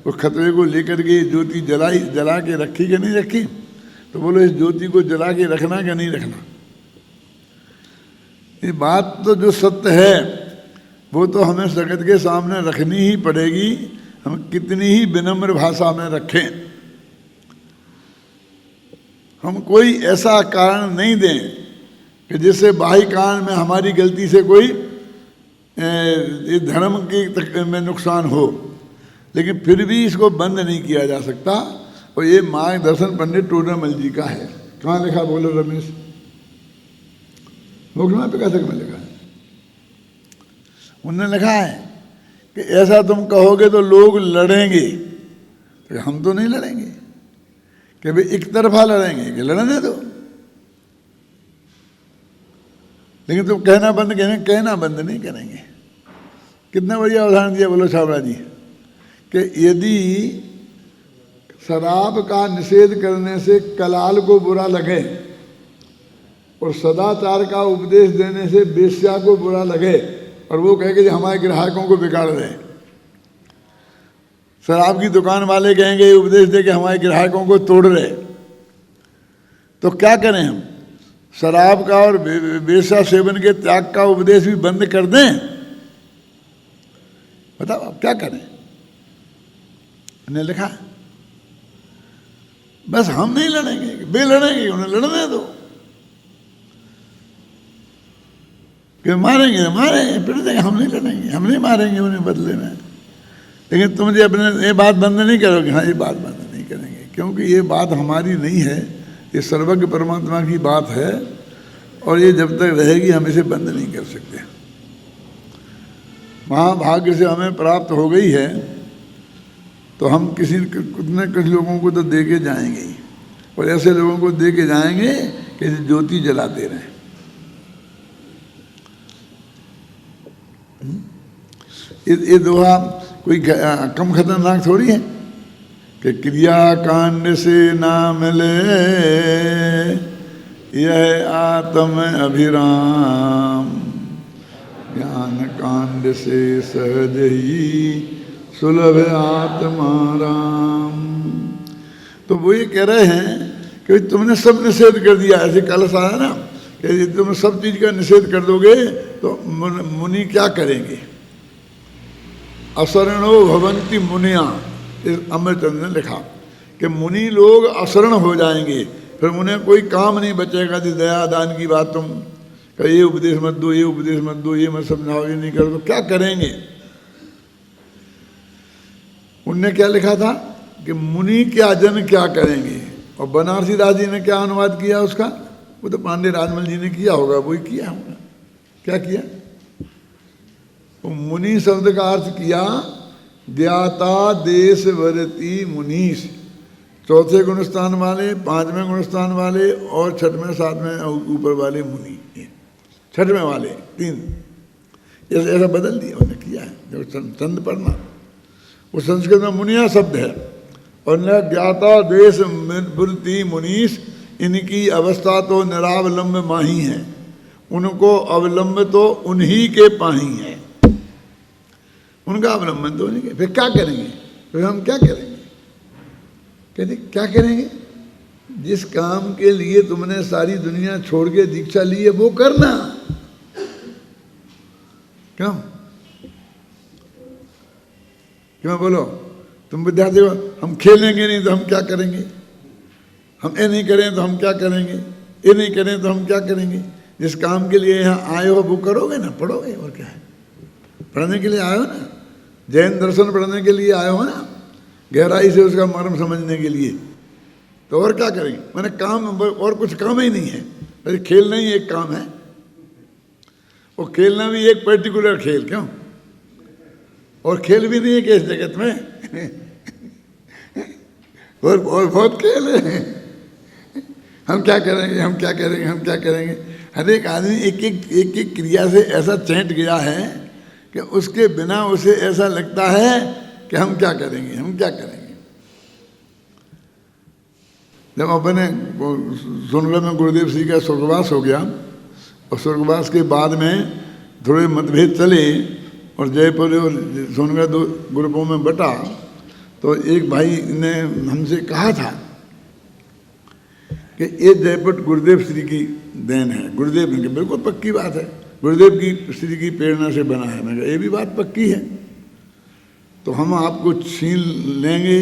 वो खतरे को लेकर के ज्योति जला के रखी कि नहीं रखी? तो बोलो इस ज्योति को जला के रखना कि नहीं रखना? ये बात तो जो सत्य है वो तो हमें जगत के सामने रखनी ही पड़ेगी, हम कितनी ही विनम्र भाषा में रखें। हम कोई ऐसा कारण नहीं दें कि जिससे बाह्य कारण में हमारी गलती से कोई धर्म की में नुकसान हो, लेकिन फिर भी इसको बंद नहीं किया जा सकता। और ये मार्गदर्शन पंडित टोडामल जी का है। कहाँ लिखा बोलो रमेश? मोक्षमा प्रकाशक में लिखा है। उन्होंने लिखा है कि ऐसा तुम कहोगे तो लोग लड़ेंगे, तो हम तो नहीं लड़ेंगे कि भाई एक तरफा लड़ेंगे कि लड़ने दो। लेकिन तुम कहना बंद नहीं करेंगे। कितना बढ़िया उदाहरण दिया बोलो छाबड़ा जी कि यदि शराब का निषेध करने से कलाल को बुरा लगे और सदाचार का उपदेश देने से वेश्या को बुरा लगे और वो कहे कि हमारे ग्राहकों को बिगाड़ रहे, शराब की दुकान वाले कहेंगे उपदेश दे के हमारे ग्राहकों को तोड़ रहे, तो क्या करें हम? शराब का और वेश्या सेवन के त्याग का उपदेश भी बंद कर दें? बताओ आप क्या करें? उन्हें लिखा बस हम नहीं लड़ेंगे, वे लड़ेंगे, उन्हें लड़ने दो। कि मारेंगे फिर देंगे, हम नहीं लड़ेंगे, हम नहीं मारेंगे उन्हें बदले में। लेकिन तुम जो अपने ये बात बंद नहीं करोगे, हाँ ये बात बंद नहीं करेंगे, क्योंकि ये बात हमारी नहीं है, ये सर्वज्ञ परमात्मा की बात है और ये जब तक रहेगी हम इसे बंद नहीं कर सकते। महाभाग्य से हमें प्राप्त हो गई है तो हम कुछ न कुछ लोगों को तो दे के जाएंगे ही, और ऐसे लोगों को दे के जाएंगे कि ज्योति जलाते रहें। ये दोहा कोई कम खतरनाक थोड़ी है कि क्रिया कांड से ना मिले यह आत्म अभिराम, ज्ञान कांड से सहज ही सुलभ आत्माराम। तो वो ये कह रहे हैं कि तुमने सब निषेध कर दिया, ऐसे कल आया ना कि तुम सब चीज का निषेध कर दोगे तो मुनि क्या करेंगे? असरणो भवंती मुनिया, अमरचंद ने लिखा कि मुनि लोग असरण हो जाएंगे, फिर उन्हें कोई काम नहीं बचेगा। दया दान की बात तुम ये उपदेश मत दो, ये उपदेश मत दो, ये मत समझाओ, ये नहीं करो, तो क्या करेंगे? उनने क्या लिखा था कि मुनि क्या जन क्या करेंगे, और बनारसी दास जी ने क्या अनुवाद किया उसका, वो तो पांडे राजमल जी ने किया होगा, वही किया होगा। क्या किया? तो मुनि शब्द का अर्थ किया ज्ञाता देश वर्ती मुनीष, चौथे गुणस्थान वाले, पांचवें गुणस्थान वाले और छठवें सातवें ऊपर वाले मुनि, छठवें वाले तीन, ऐसा बदल दिया उन्होंने, किया है। जो चंद पढ़ना वो संस्कृत में मुनिया शब्द है, और न ज्ञाता देश वृत्ति मुनीष, इनकी अवस्था तो निरावलंब माही है, उनको अवलंब तो उन्हीं के पाही है, उनका अवलंबन तो नहीं। फिर क्या करेंगे? फिर हम क्या करेंगे? कहते क्या करेंगे? जिस काम के लिए तुमने सारी दुनिया छोड़ के दीक्षा ली है वो करना। क्यों क्यों बोलो? तुम विद्यार्थी हो, हम खेलेंगे नहीं तो हम क्या करेंगे, हम ये नहीं करें तो हम क्या करेंगे, ये नहीं करें तो हम क्या करेंगे? जिस काम के लिए यहाँ आए हो वो करोगे ना, पढ़ोगे, और क्या है? पढ़ने के लिए आए हो ना, जैन दर्शन पढ़ने के लिए आए हो ना, गहराई से उसका मर्म समझने के लिए। तो और क्या करेंगे, मैंने काम और कुछ काम ही नहीं है। अरे खेलना ही एक काम है, वो खेलना भी एक पर्टिकुलर खेल, क्यों? और खेल भी नहीं है कि इस जगत में और बहुत खेल है। हम क्या करेंगे, हम क्या करेंगे, हम क्या करेंगे। हर एक आदमी एक एक क्रिया से ऐसा चैंट गया है कि उसके बिना उसे ऐसा लगता है कि हम क्या करेंगे, हम क्या करेंगे। जब अपने सोनगढ़ में गुरुदेव श्री का स्वर्गवास हो गया और स्वर्गवास के बाद में थोड़े मतभेद चले और जयपुर और सोनगढ़ दो ग्रुपों में बटा, तो एक भाई ने हमसे कहा था कि ये जयपुर गुरुदेव श्री की देन है। गुरुदेव ने, बिल्कुल पक्की बात है, गुरुदेव की श्री की प्रेरणा से बना है। मैं कहा ये भी बात पक्की है, तो हम आपको छीन लेंगे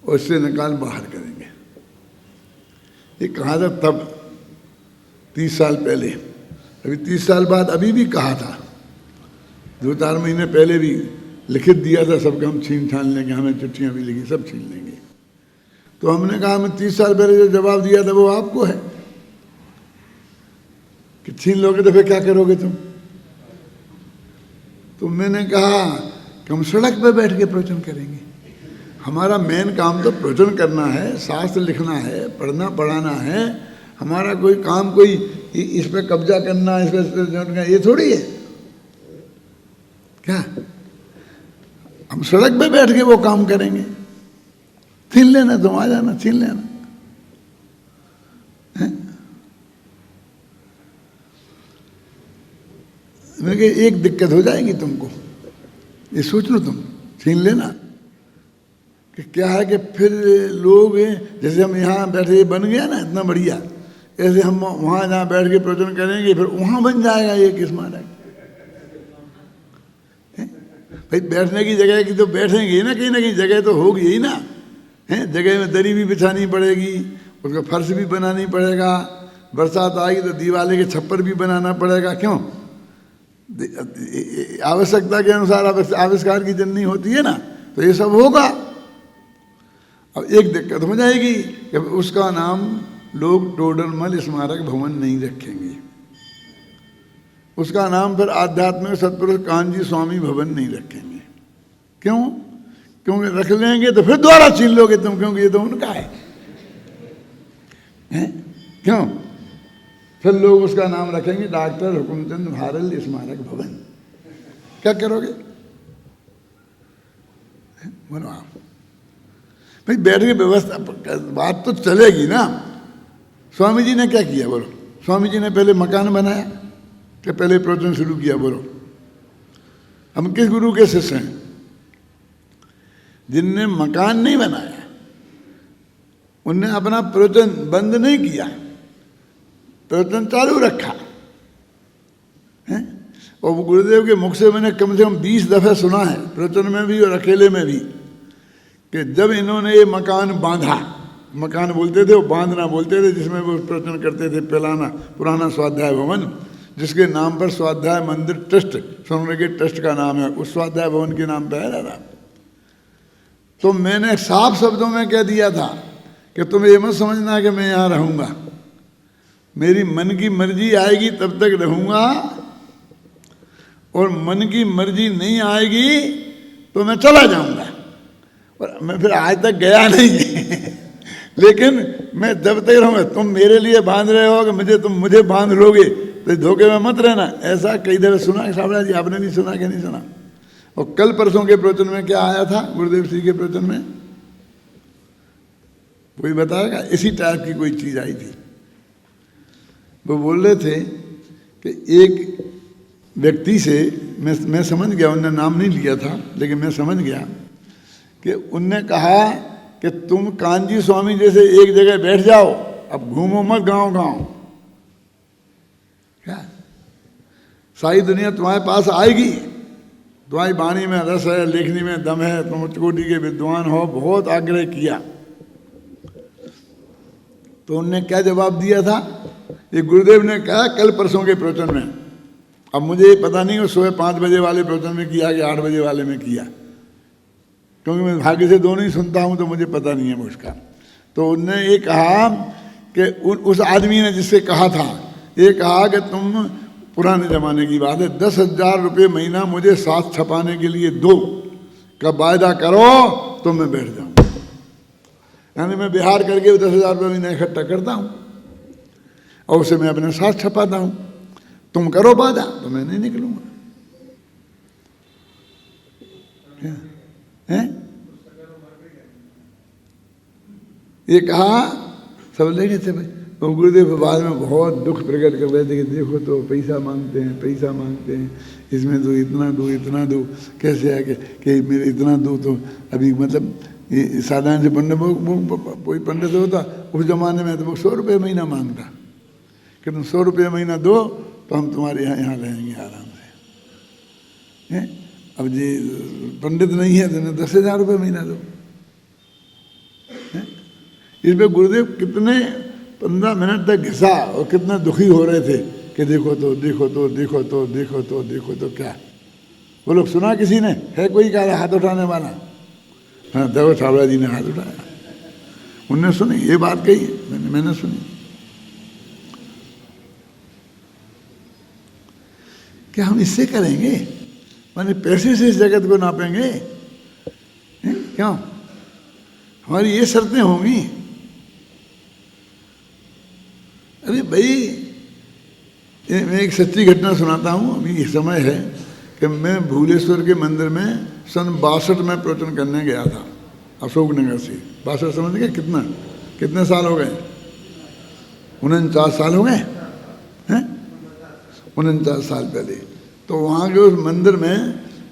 और उससे निकाल बाहर करेंगे। ये कहा था तब 30 साल पहले। अभी 30 साल बाद अभी भी कहा था, 2-4 महीने पहले भी लिखित दिया था सबका, हम छीन छान लेंगे, हमें चिट्ठियाँ भी लिखी, सब छीन लेंगे। तो हमने कहा हमें 30 साल पहले जो जवाब दिया था वो आपको है कि छीन लोगे तो फिर क्या करोगे तुम। तो मैंने कहा कि हम सड़क पर बैठ के प्रवचन करेंगे। हमारा मेन काम तो प्रवचन करना है, शास्त्र लिखना है, पढ़ना पढ़ाना है। हमारा कोई काम कोई इस पे कब्जा करना, इस पे ये थोड़ी है क्या। हम सड़क पे बैठ के वो काम करेंगे। छीन लेना, तुम आ जाना, छीन लेना। मैंने एक दिक्कत हो जाएगी तुमको, ये सोच लो तुम, छीन लेना। कि क्या है कि फिर लोग, जैसे हम यहाँ बैठे बन गया ना इतना बढ़िया, ऐसे हम वहाँ जहाँ बैठ के प्रवचन करेंगे फिर वहाँ बन जाएगा ये किस महाराज। भाई बैठने की जगह की तो बैठेंगे ना कहीं जगह तो होगी ही ना। हैं, जगह में दरी भी बिछानी पड़ेगी, उसका फर्श भी बनानी पड़ेगा, बरसात आएगी तो दीवाले के छप्पर भी बनाना पड़ेगा। क्यों? आवश्यकता के अनुसार आविष्कार की जननी होती है ना, तो ये सब होगा। अब एक दिक्कत हो जाएगी कि उसका नाम लोग टोडरमल स्मारक भवन नहीं रखेंगे, उसका नाम फिर आध्यात्मिक सतपुरुष कांजी स्वामी भवन नहीं रखेंगे। क्यों? क्योंकि रख लेंगे तो फिर दोबारा छीन लोगे तुम, क्योंकि ये तो उनका है। क्यों? फिर लोग उसका नाम रखेंगे डॉक्टर हुकुमचंद भारल स्मारक भवन। क्या करोगे? बोलो आप भाई, बैठ के व्यवस्था बात तो चलेगी ना। स्वामी जी ने क्या किया बोलो? स्वामी जी ने पहले मकान बनाया कि पहले प्रवचन शुरू किया? बोलो, हम किस गुरु के शिष्य हैं? जिनने मकान नहीं बनाया, उनने अपना प्रवचन बंद नहीं किया, प्रवचन चालू रखा है। और गुरुदेव के मुख से मैंने कम से कम 20 दफे सुना है, प्रवचन में भी और अकेले में भी, कि जब इन्होंने ये मकान बांधा, मकान बोलते थे वो बांधना बोलते थे, जिसमें वो प्रवचन करते थे, पुराना स्वाध्याय भवन, जिसके नाम पर स्वाध्याय मंदिर ट्रस्ट, सोनगढ़ के ट्रस्ट का नाम है, उस स्वाध्याय भवन के नाम पर है दादा। तो मैंने साफ शब्दों में कह दिया था कि तुम ये मत समझना कि मैं यहाँ रहूँगा, मेरी मन की मर्जी आएगी तब तक रहूँगा, और मन की मर्जी नहीं आएगी तो मैं चला जाऊँगा। और मैं फिर आज तक गया नहीं लेकिन मैं जब तक रहूँगा, तुम मेरे लिए बांध रहे हो कि मुझे बांध लोगे, तो धोखे में मत रहना। ऐसा कई दफे सुना है साहब जी, आपने नहीं सुना कि नहीं सुना? और कल परसों के प्रवचन में क्या आया था गुरुदेव श्री के प्रवचन में, कोई बताएगा? इसी टाइप की कोई चीज आई थी। वो बोल रहे थे कि एक व्यक्ति से, मैं समझ गया, उनने नाम नहीं लिया था लेकिन मैं समझ गया कि उनने कहा कि तुम कांजी स्वामी जैसे एक जगह बैठ जाओ, अब घूमो मत गांव गांव। क्या सारी दुनिया तुम्हारे पास आएगी, तुम्हारी वाणी में रस है, लेखनी में दम है, तुम उच्च कोटि के विद्वान हो, बहुत आग्रह किया। तो उनने क्या जवाब दिया था? ये गुरुदेव ने कहा कल परसों के प्रवचन में, अब मुझे पता नहीं वो सुबह 5 बजे वाले प्रवचन में किया कि 8 बजे वाले में किया, क्योंकि मैं भाग्य से दोनों ही सुनता हूँ तो मुझे पता नहीं है उसका। तो उनने ये कहा कि उस आदमी ने जिससे कहा था, ये कहा कि तुम, पुराने ज़माने की बात है, 10,000 रुपये महीना मुझे साथ छपाने के लिए दो, का वायदा करो तो मैं बैठ जाऊँ। यानी मैं बिहार करके 10,000 रुपये महीना इकट्ठा करता हूँ और उसे मैं अपने साथ छपाता हूँ, तुम करो वादा तो मैं नहीं निकलूँगा। हैं? ये कहा, सब लेके थे भाई। तो गुरुदेव बाद में बहुत दुख प्रकट कर रहे थे कि देखो तो पैसा मांगते हैं, पैसा मांगते हैं, इसमें दो, इतना दो, इतना दो, कैसे है कि मेरे इतना दो तो अभी मतलब ये साधारण से पंडित कोई पंडित होता उस जमाने में तो वो 100 रुपये महीना मांगता कि तुम 100 रुपये महीना दो तो हम तुम्हारे यहाँ रहेंगे आराम से। हैं? अब जी पंडित नहीं है तो इन्हें 10,000 रुपये महीना दो। इस पर गुरुदेव कितने 15 मिनट तक घिसा और कितना दुखी हो रहे थे कि देखो तो, देखो तो, देखो तो, देखो तो, देखो तो। क्या वो लोग सुना किसी ने? है कोई कहा हाथ उठाने वाला? हाँ, देव छाबड़ा जी ने हाथ उठाया, उनने सुनी ये बात कही, मैंने सुनी। क्या हम इससे करेंगे? माने पैसे से इस जगत को नापेंगे? क्यों? हमारी ये शर्तें होंगी? अरे भाई, मैं एक सच्ची घटना सुनाता हूँ। अभी ये समय है कि मैं भूलेश्वर के मंदिर में सन 62 में प्रवचन करने गया था, अशोकनगर से। 62 समझ गए? कितने साल हो गए? 49 साल हो गए हैं? 49 साल पहले। तो वहाँ के उस मंदिर में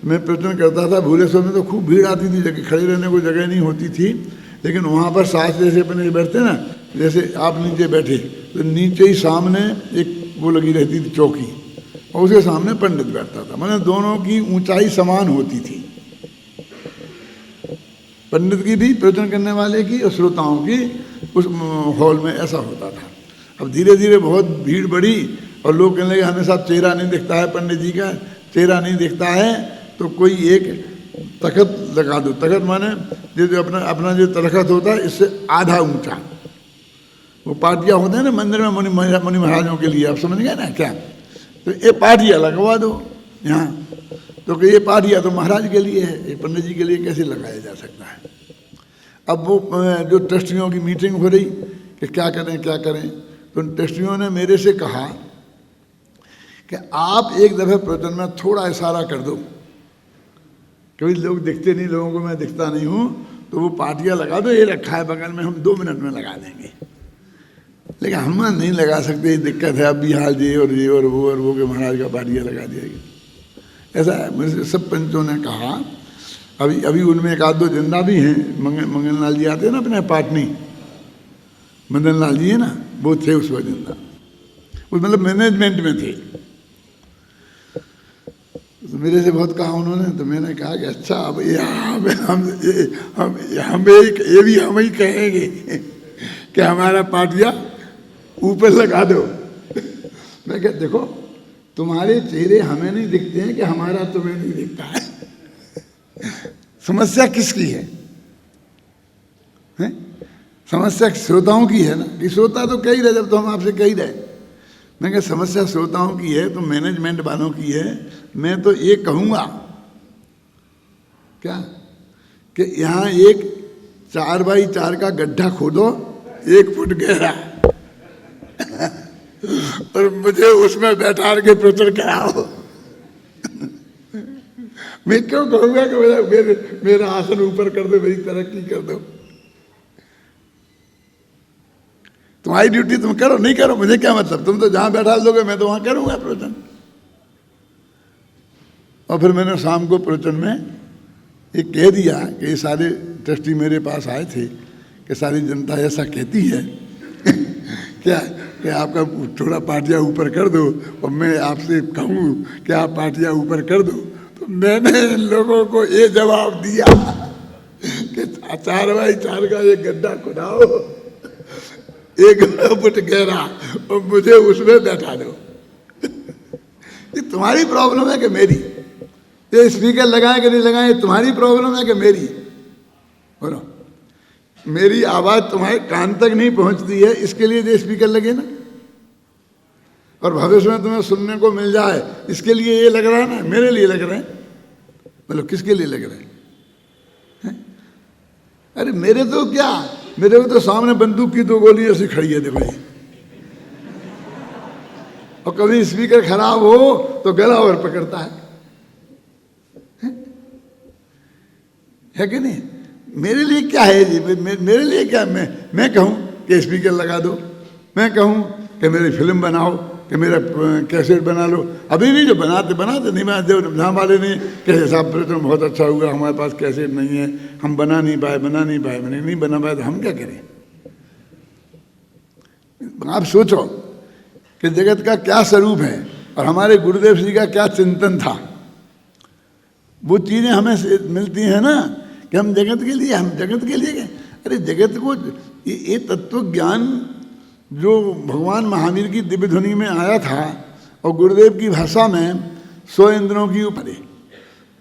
मैं प्रवचन करता था। भूलेश्वर में तो खूब भीड़ आती थी, जगह खड़े रहने को जगह नहीं होती थी, लेकिन वहाँ पर साथ जैसे अपने बैठते ना, जैसे आप नीचे बैठे तो नीचे ही सामने एक वो लगी रहती थी चौकी, और उसके सामने पंडित बैठता था। मैंने दोनों की ऊंचाई समान होती थी, पंडित की भी, प्रवचन करने वाले की और श्रोताओं की। उस हॉल में ऐसा होता था। अब धीरे धीरे बहुत भीड़ बढ़ी और लोग कहने लगे हमें साथ चेहरा नहीं दिखता है, पंडित जी का चेहरा नहीं दिखता है, तो कोई एक तखत लगा दो। तखत माने जो अपना जो तखत होता है इससे आधा ऊंचा, वो पाटिया होते हैं ना मंदिर में मुनि महाराजों के लिए, आप समझ गए ना क्या? तो ये पाटिया लगवा दो यहाँ। तो कि ये पाटिया तो महाराज के लिए है, ये पंडित जी के लिए कैसे लगाया जा सकता है? अब वो जो ट्रस्टियों की मीटिंग हो रही कि क्या करें क्या करें, तो ट्रस्टियों ने मेरे से कहा कि आप एक दफ़े प्रवचन में थोड़ा इशारा कर दो, कभी लोग दिखते नहीं, लोगों को मैं दिखता नहीं हूँ, तो वो पाटिया लगा दो, ये रखा है बगल में, हम 2 मिनट में लगा देंगे। लेकिन हम नहीं लगा सकते, दिक्कत है, अब बिहार जी और ये और वो के महाराज का पाटिया लगा दिया गया। ऐसा है। मुझे सब पंचों ने कहा। अभी उनमें एक आध दो जिंदा भी हैं। मंगन लाल जी आते हैं ना अपने पाटनी, मदन लाल जी है ना, वो थे उस वक्त जिंदा, उस मतलब मैनेजमेंट में थे। तो मेरे से बहुत कहा उन्होंने, तो मैंने कहा कि अच्छा अब ये भी हम ही कहेंगे कि हमारा पाटिया ऊपर लगा दो। मैं क्या, देखो तुम्हारे चेहरे हमें नहीं दिखते हैं कि हमारा तुम्हें नहीं दिखता है। समस्या किसकी है? समस्या श्रोताओं की है ना, कि श्रोता तो कह ही रहे, जब तो हम आपसे कह ही रहे। मैं क्या, समस्या श्रोताओं की है तो मैनेजमेंट वालों की है। मैं तो ये कहूँगा क्या कि यहाँ एक 4x4 का गड्ढा खोदो 1 फुट गहरा और मुझे उसमें बैठा के प्रवचन कराओ। मैं क्यों कहूँगा कि मेरा आसन ऊपर कर दो, मेरी तरक्की कर दो। तुम्हारी ड्यूटी तुम करो, नहीं करो मुझे क्या मतलब, तुम तो जहां बैठा लोगे मैं तो वहां करूंगा प्रवचन। और फिर मैंने शाम को प्रवचन में ये कह दिया कि ये सारे ट्रस्टी मेरे पास आए थे कि सारी जनता ऐसा कहती है क्या कि आपका थोड़ा पाटिया ऊपर कर दो, और मैं आपसे कहूँ कि आप पाटिया ऊपर कर दो। तो मैंने इन लोगों को ये जवाब दिया कि 4x4 का ये गड्ढा खुदाओ 1 फुट गहरा और मुझे उसमें बैठा दो। ये तुम्हारी प्रॉब्लम है कि मेरी? ये स्पीकर लगाए कि नहीं लगाए, तुम्हारी प्रॉब्लम है कि मेरी? बोलो, मेरी आवाज तुम्हारे कान तक नहीं पहुंचती है, इसके लिए जो स्पीकर लगे ना, और भविष्य में तुम्हें सुनने को मिल जाए इसके लिए ये लग रहा है ना, मेरे लिए लग रहे हैं। मतलब किसके लिए लग रहे हैं? अरे मेरे तो क्या, मेरे को तो सामने बंदूक की 2 गोली ऐसी खड़ी है, देखो ये। और कभी स्पीकर खराब हो तो गला और पकड़ता है कि नहीं? मेरे लिए क्या है जी, मेरे लिए क्या, मैं कहूं कि स्पीकर लगा दो, मैं कहूं कि मेरी फिल्म बनाओ, कि मेरा कैसेट बना लो। अभी भी जो बनाते नहीं बनाते, जहाँ वाले ने कैसे साहब फिर तो बहुत अच्छा हुआ, हमारे पास कैसेट नहीं है, हम बना नहीं पाए, मैंने नहीं बना पाए तो हम क्या करें? आप सोचो कि जगत का क्या स्वरूप है और हमारे गुरुदेव जी का क्या चिंतन था। वो चीज़ें हमें मिलती हैं ना कि हम जगत के लिए अरे जगत को ये तत्व ज्ञान जो भगवान महावीर की दिव्य ध्वनि में आया था और गुरुदेव की भाषा में 100 इंद्रों की ऊपर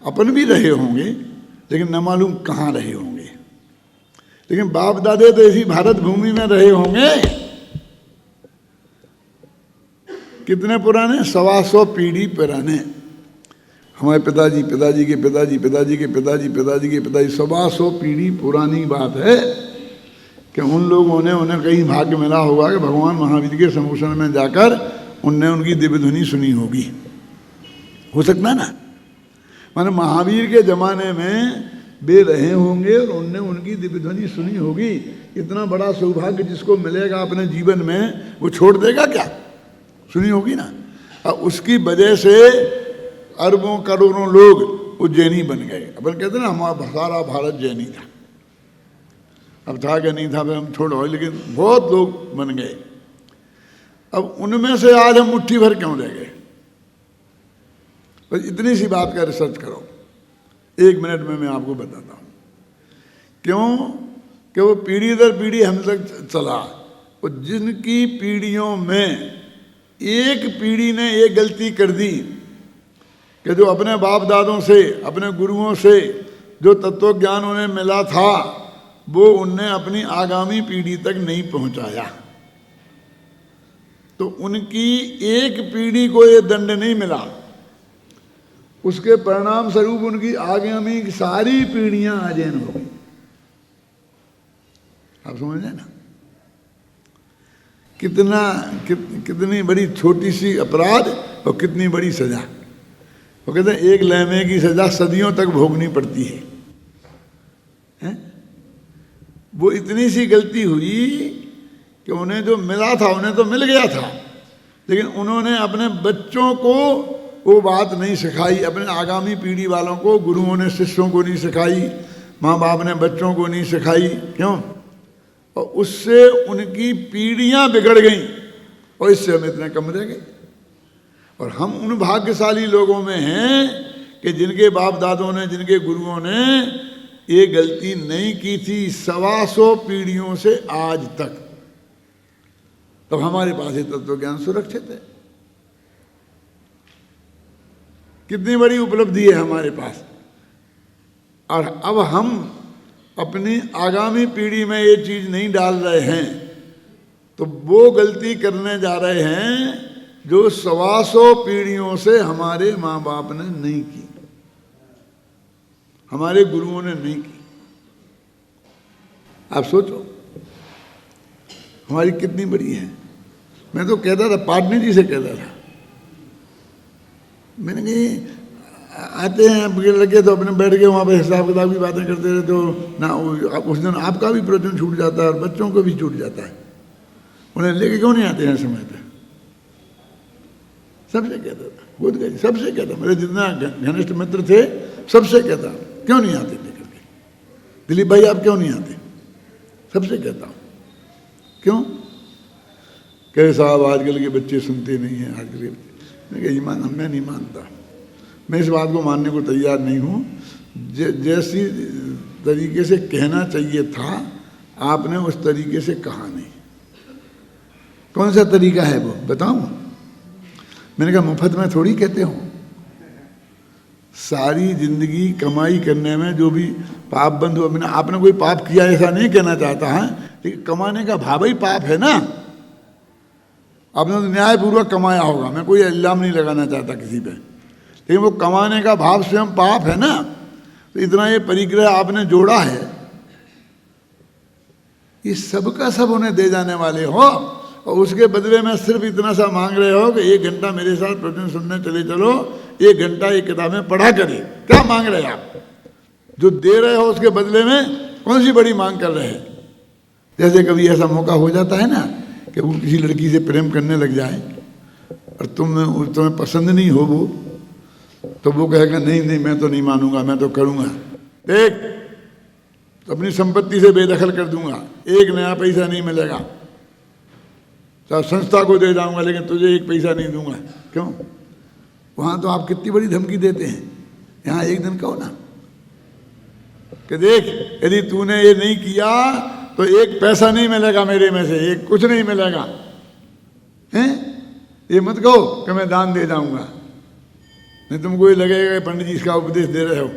अपन भी रहे होंगे, लेकिन न मालूम कहाँ रहे होंगे। लेकिन बाप दादे तो ऐसी भारत भूमि में रहे होंगे, कितने पुराने, 125 पीढ़ी पुराने। हमारे पिताजी पिताजी के पिताजी पिताजी के पिताजी पिताजी के पिताजी 125 पीढ़ी पुरानी बात है कि उन लोगों ने, उन्हें कहीं भाग्य मिला होगा कि भगवान महावीर के सम्मुखन में जाकर उनने उनकी दिव्य ध्वनि सुनी होगी। हो सकता ना, माने महावीर के जमाने में वे रहे होंगे और उनने उनकी दिव्य ध्वनि सुनी होगी। इतना बड़ा सौभाग्य जिसको मिलेगा अपने जीवन में, वो छोड़ देगा क्या? सुनी होगी ना। और उसकी वजह से अरबों करोड़ों लोग उज्जैनी बन गए। अपन कहते हैं ना, हमारा सारा भारत जैनी था। अब था कि नहीं था, हम छोड़ो, लेकिन बहुत लोग बन गए। अब उनमें से आज हम मुट्ठी भर क्यों रह गए? बस इतनी सी बात का रिसर्च करो, 1 मिनट में मैं आपको बताता हूँ। क्यों कि वो पीढ़ी दर पीढ़ी हम तक चला। और जिनकी पीढ़ियों में एक पीढ़ी ने एक गलती कर दी कि जो अपने बाप दादों से, अपने गुरुओं से जो तत्व ज्ञान उन्हें मिला था, वो उनने अपनी आगामी पीढ़ी तक नहीं पहुंचाया, तो उनकी एक पीढ़ी को ये दंड नहीं मिला। उसके परिणाम स्वरूप उनकी आगामी सारी पीढ़ियां अजैन हो गई। आप समझ रहे ना? कितनी बड़ी छोटी सी अपराध और कितनी बड़ी सजा। वो कहते हैं एक लहमे की सजा सदियों तक भोगनी पड़ती है, हैं? वो इतनी सी गलती हुई कि उन्हें जो मिला था, उन्हें तो मिल गया था, लेकिन उन्होंने अपने बच्चों को वो बात नहीं सिखाई, अपने आगामी पीढ़ी वालों को, गुरुओं ने शिष्यों को नहीं सिखाई, माँ बाप ने बच्चों को नहीं सिखाई। क्यों? और उससे उनकी पीढ़ियां बिगड़ गईं और इससे हम इतने कम रह गए। और हम उन भाग्यशाली लोगों में हैं कि जिनके बाप दादों ने, जिनके गुरुओं ने ये गलती नहीं की थी 125 पीढ़ियों से आज तक। तो हमारे पास ये तत्व ज्ञान सुरक्षित है। कितनी बड़ी उपलब्धि है हमारे पास। और अब हम अपनी आगामी पीढ़ी में ये चीज नहीं डाल रहे हैं, तो वो गलती करने जा रहे हैं जो 125 पीढ़ियों से हमारे माँ बाप ने नहीं की, हमारे गुरुओं ने नहीं की। आप सोचो हमारी कितनी बड़ी है। मैं तो कहता था, पाटनी जी से कहता था, मैंने कहा आते हैं लगे तो अपने बैठ के वहाँ पे हिसाब किताब की बातें करते रहे, तो ना उस दिन आपका भी प्रवचन छूट जाता है और बच्चों को भी छूट जाता है। उन्हें लेके क्यों नहीं आते हैं समय पे? सबसे कहता था, खुद गए, सबसे कहता, मेरे जितना घनिष्ठ मित्र थे सबसे कहता, क्यों नहीं आते लेकर के? दिलीप भाई आप क्यों नहीं आते? सबसे कहता हूँ। क्यों? कहे साहब आजकल के बच्चे सुनते नहीं हैं, आजकल के बच्चे। मैं नहीं मानता, मैं इस बात को मानने को तैयार नहीं हूँ। जैसी तरीके से कहना चाहिए था आपने उस तरीके से कहा नहीं। कौन सा तरीका है वो बताऊं? मैंने कहा मुफ्त में थोड़ी कहते हो, सारी जिंदगी कमाई करने में जो भी पाप बंद हुआ, मैंने आपने कोई पाप किया ऐसा नहीं कहना चाहता है, लेकिन कमाने का भाव ही पाप है ना। आपने तो न्यायपूर्वक कमाया होगा, मैं कोई इल्जाम नहीं लगाना चाहता किसी पे, लेकिन वो कमाने का भाव स्वयं पाप है ना। तो इतना ये परिग्रह आपने जोड़ा है, ये सबका सब उन्हें दे जाने वाले हो, और उसके बदले में सिर्फ इतना सा मांग रहे हो कि 1 घंटा मेरे साथ प्रवचन सुनने चले चलो, 1 घंटा ये किताबें पढ़ा करें। क्या मांग रहे हैं आप? जो दे रहे हो उसके बदले में कौन सी बड़ी मांग कर रहे हैं? जैसे कभी ऐसा मौका हो जाता है ना कि वो किसी लड़की से प्रेम करने लग जाए और तुम्हें पसंद नहीं हो वो, तो वो कहेगा नहीं नहीं मैं तो नहीं मानूंगा, मैं तो करूंगा, देख तो अपनी संपत्ति से बेदखल कर दूंगा, 1 नया पैसा नहीं मिलेगा, तो संस्था को दे जाऊंगा लेकिन तुझे 1 पैसा नहीं दूंगा। क्यों? वहां तो आप कितनी बड़ी धमकी देते हैं, यहाँ एक दिन कहो ना कि देख यदि तूने ये नहीं किया तो 1 पैसा नहीं मिलेगा मेरे में से, एक कुछ नहीं मिलेगा, हैं? ये मत कहो कि मैं दान दे जाऊंगा, नहीं तुमको ये लगेगा कि पंडित जी इसका उपदेश दे रहे हो।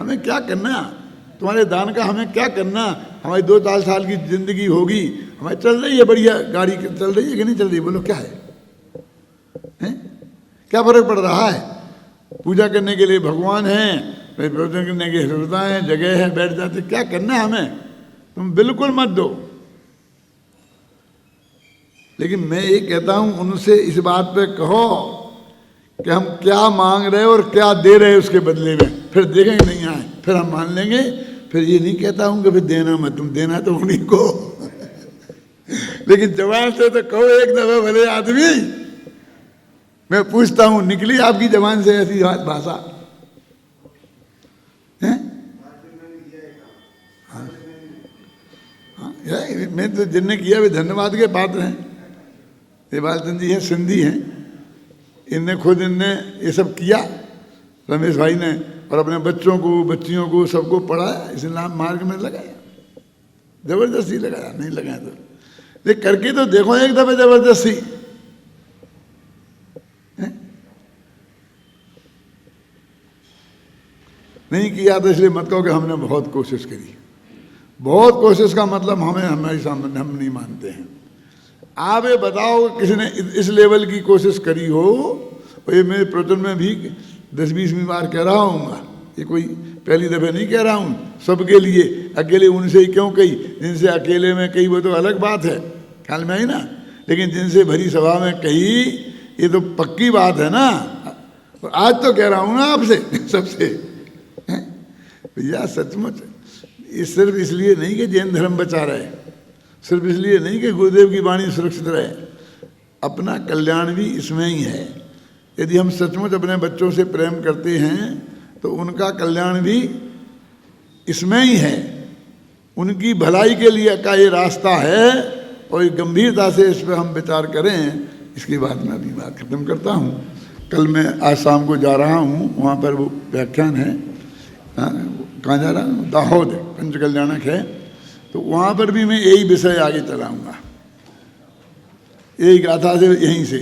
हमें क्या करना, तुम्हारे दान का हमें क्या करना? हमारी 2-4 साल की जिंदगी होगी, हमारी चल रही है बढ़िया गाड़ी, चल रही है कि नहीं चल रही? बोलो क्या है, हैं? क्या फर्क पड़ रहा है? पूजा करने के लिए भगवान हैं, प्रवचन करने के श्रोता हैं, जगह है, बैठ जाते, क्या करना है हमें? तुम बिल्कुल मत दो। लेकिन मैं ये कहता हूं उनसे इस बात पे कहो कि हम क्या मांग रहे हैं और क्या दे रहे हैं उसके बदले में, फिर देखेंगे नहीं आए, फिर हम मान लेंगे। फिर ये नहीं कहता हूं कि फिर देना मत, तुम देना तो उन्हीं को लेकिन जवान से तो कहो एक दफा भले आदमी। मैं पूछता हूं निकली आपकी जबान से ऐसी भाषा है? मैं तो जिनने किया वे धन्यवाद के पात्र हैं। देवाल चंद जी हैं, सिंधी हैं, इनने खुद ये सब किया, रमेश भाई ने, और अपने बच्चों को बच्चियों को सबको पढ़ाया, इस्लाम मार्ग में लगाया, जबरदस्ती लगाया, नहीं लगाया तो लेकिन करके तो देखो एक दफे जबरदस्ती। नहीं किया तो इसलिए मत कहो कि हमने बहुत कोशिश करी। बहुत कोशिश का मतलब हमारे सामने हम नहीं मानते हैं। आप ये बताओ किसी ने इस लेवल की कोशिश करी हो, और ये मेरे प्रवचन में भी 10-20वीं बार कह रहा हूँ, ये कोई पहली दफे नहीं कह रहा हूँ, सबके लिए। अकेले उनसे ही क्यों कही, जिनसे अकेले में कही वो तो अलग बात है, ख्याल में आई ना, लेकिन जिनसे भरी सभा में कही ये तो पक्की बात है ना। और आज तो कह रहा हूँ ना आपसे सबसे, भैया सचमुच ये सिर्फ इसलिए नहीं कि जैन धर्म बचा रहे, सिर्फ इसलिए नहीं कि गुरुदेव की वाणी सुरक्षित रहे, अपना कल्याण भी इसमें ही है। यदि हम सचमुच अपने बच्चों से प्रेम करते हैं तो उनका कल्याण भी इसमें ही है, उनकी भलाई के लिए का ये रास्ता है। और ये गंभीरता से इस पर हम विचार करें। इसके बाद मैं अभी बात खत्म करता हूँ। कल मैं आज शाम को जा रहा हूँ, वहाँ पर वो व्याख्यान है, कहाँ जा रहा हूँ, दाहोद पंचकल्याणक है, तो वहाँ पर भी मैं यही विषय आगे चलाऊँगा, यही गाथा से यहीं से।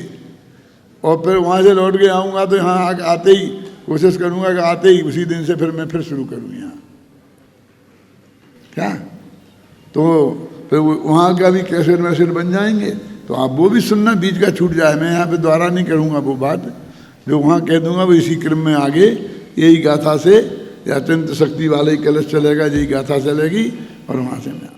और फिर वहाँ से लौट के आऊँगा तो यहाँ आते ही कोशिश करूँगा कि आते ही उसी दिन से फिर मैं फिर शुरू करूँ यहाँ, क्या तो फिर वहाँ का भी कैसेट वैसेट बन जाएंगे, तो आप वो भी सुनना, बीच का छूट जाए। मैं यहाँ पे दोबारा नहीं करूँगा वो बात, जो वहाँ कह दूँगा वो इसी क्रम में आगे यही गाथा से, या अत्यंत शक्ति वाले ही कलश चलेगा, यही गाथा चलेगी, और वहाँ से मैं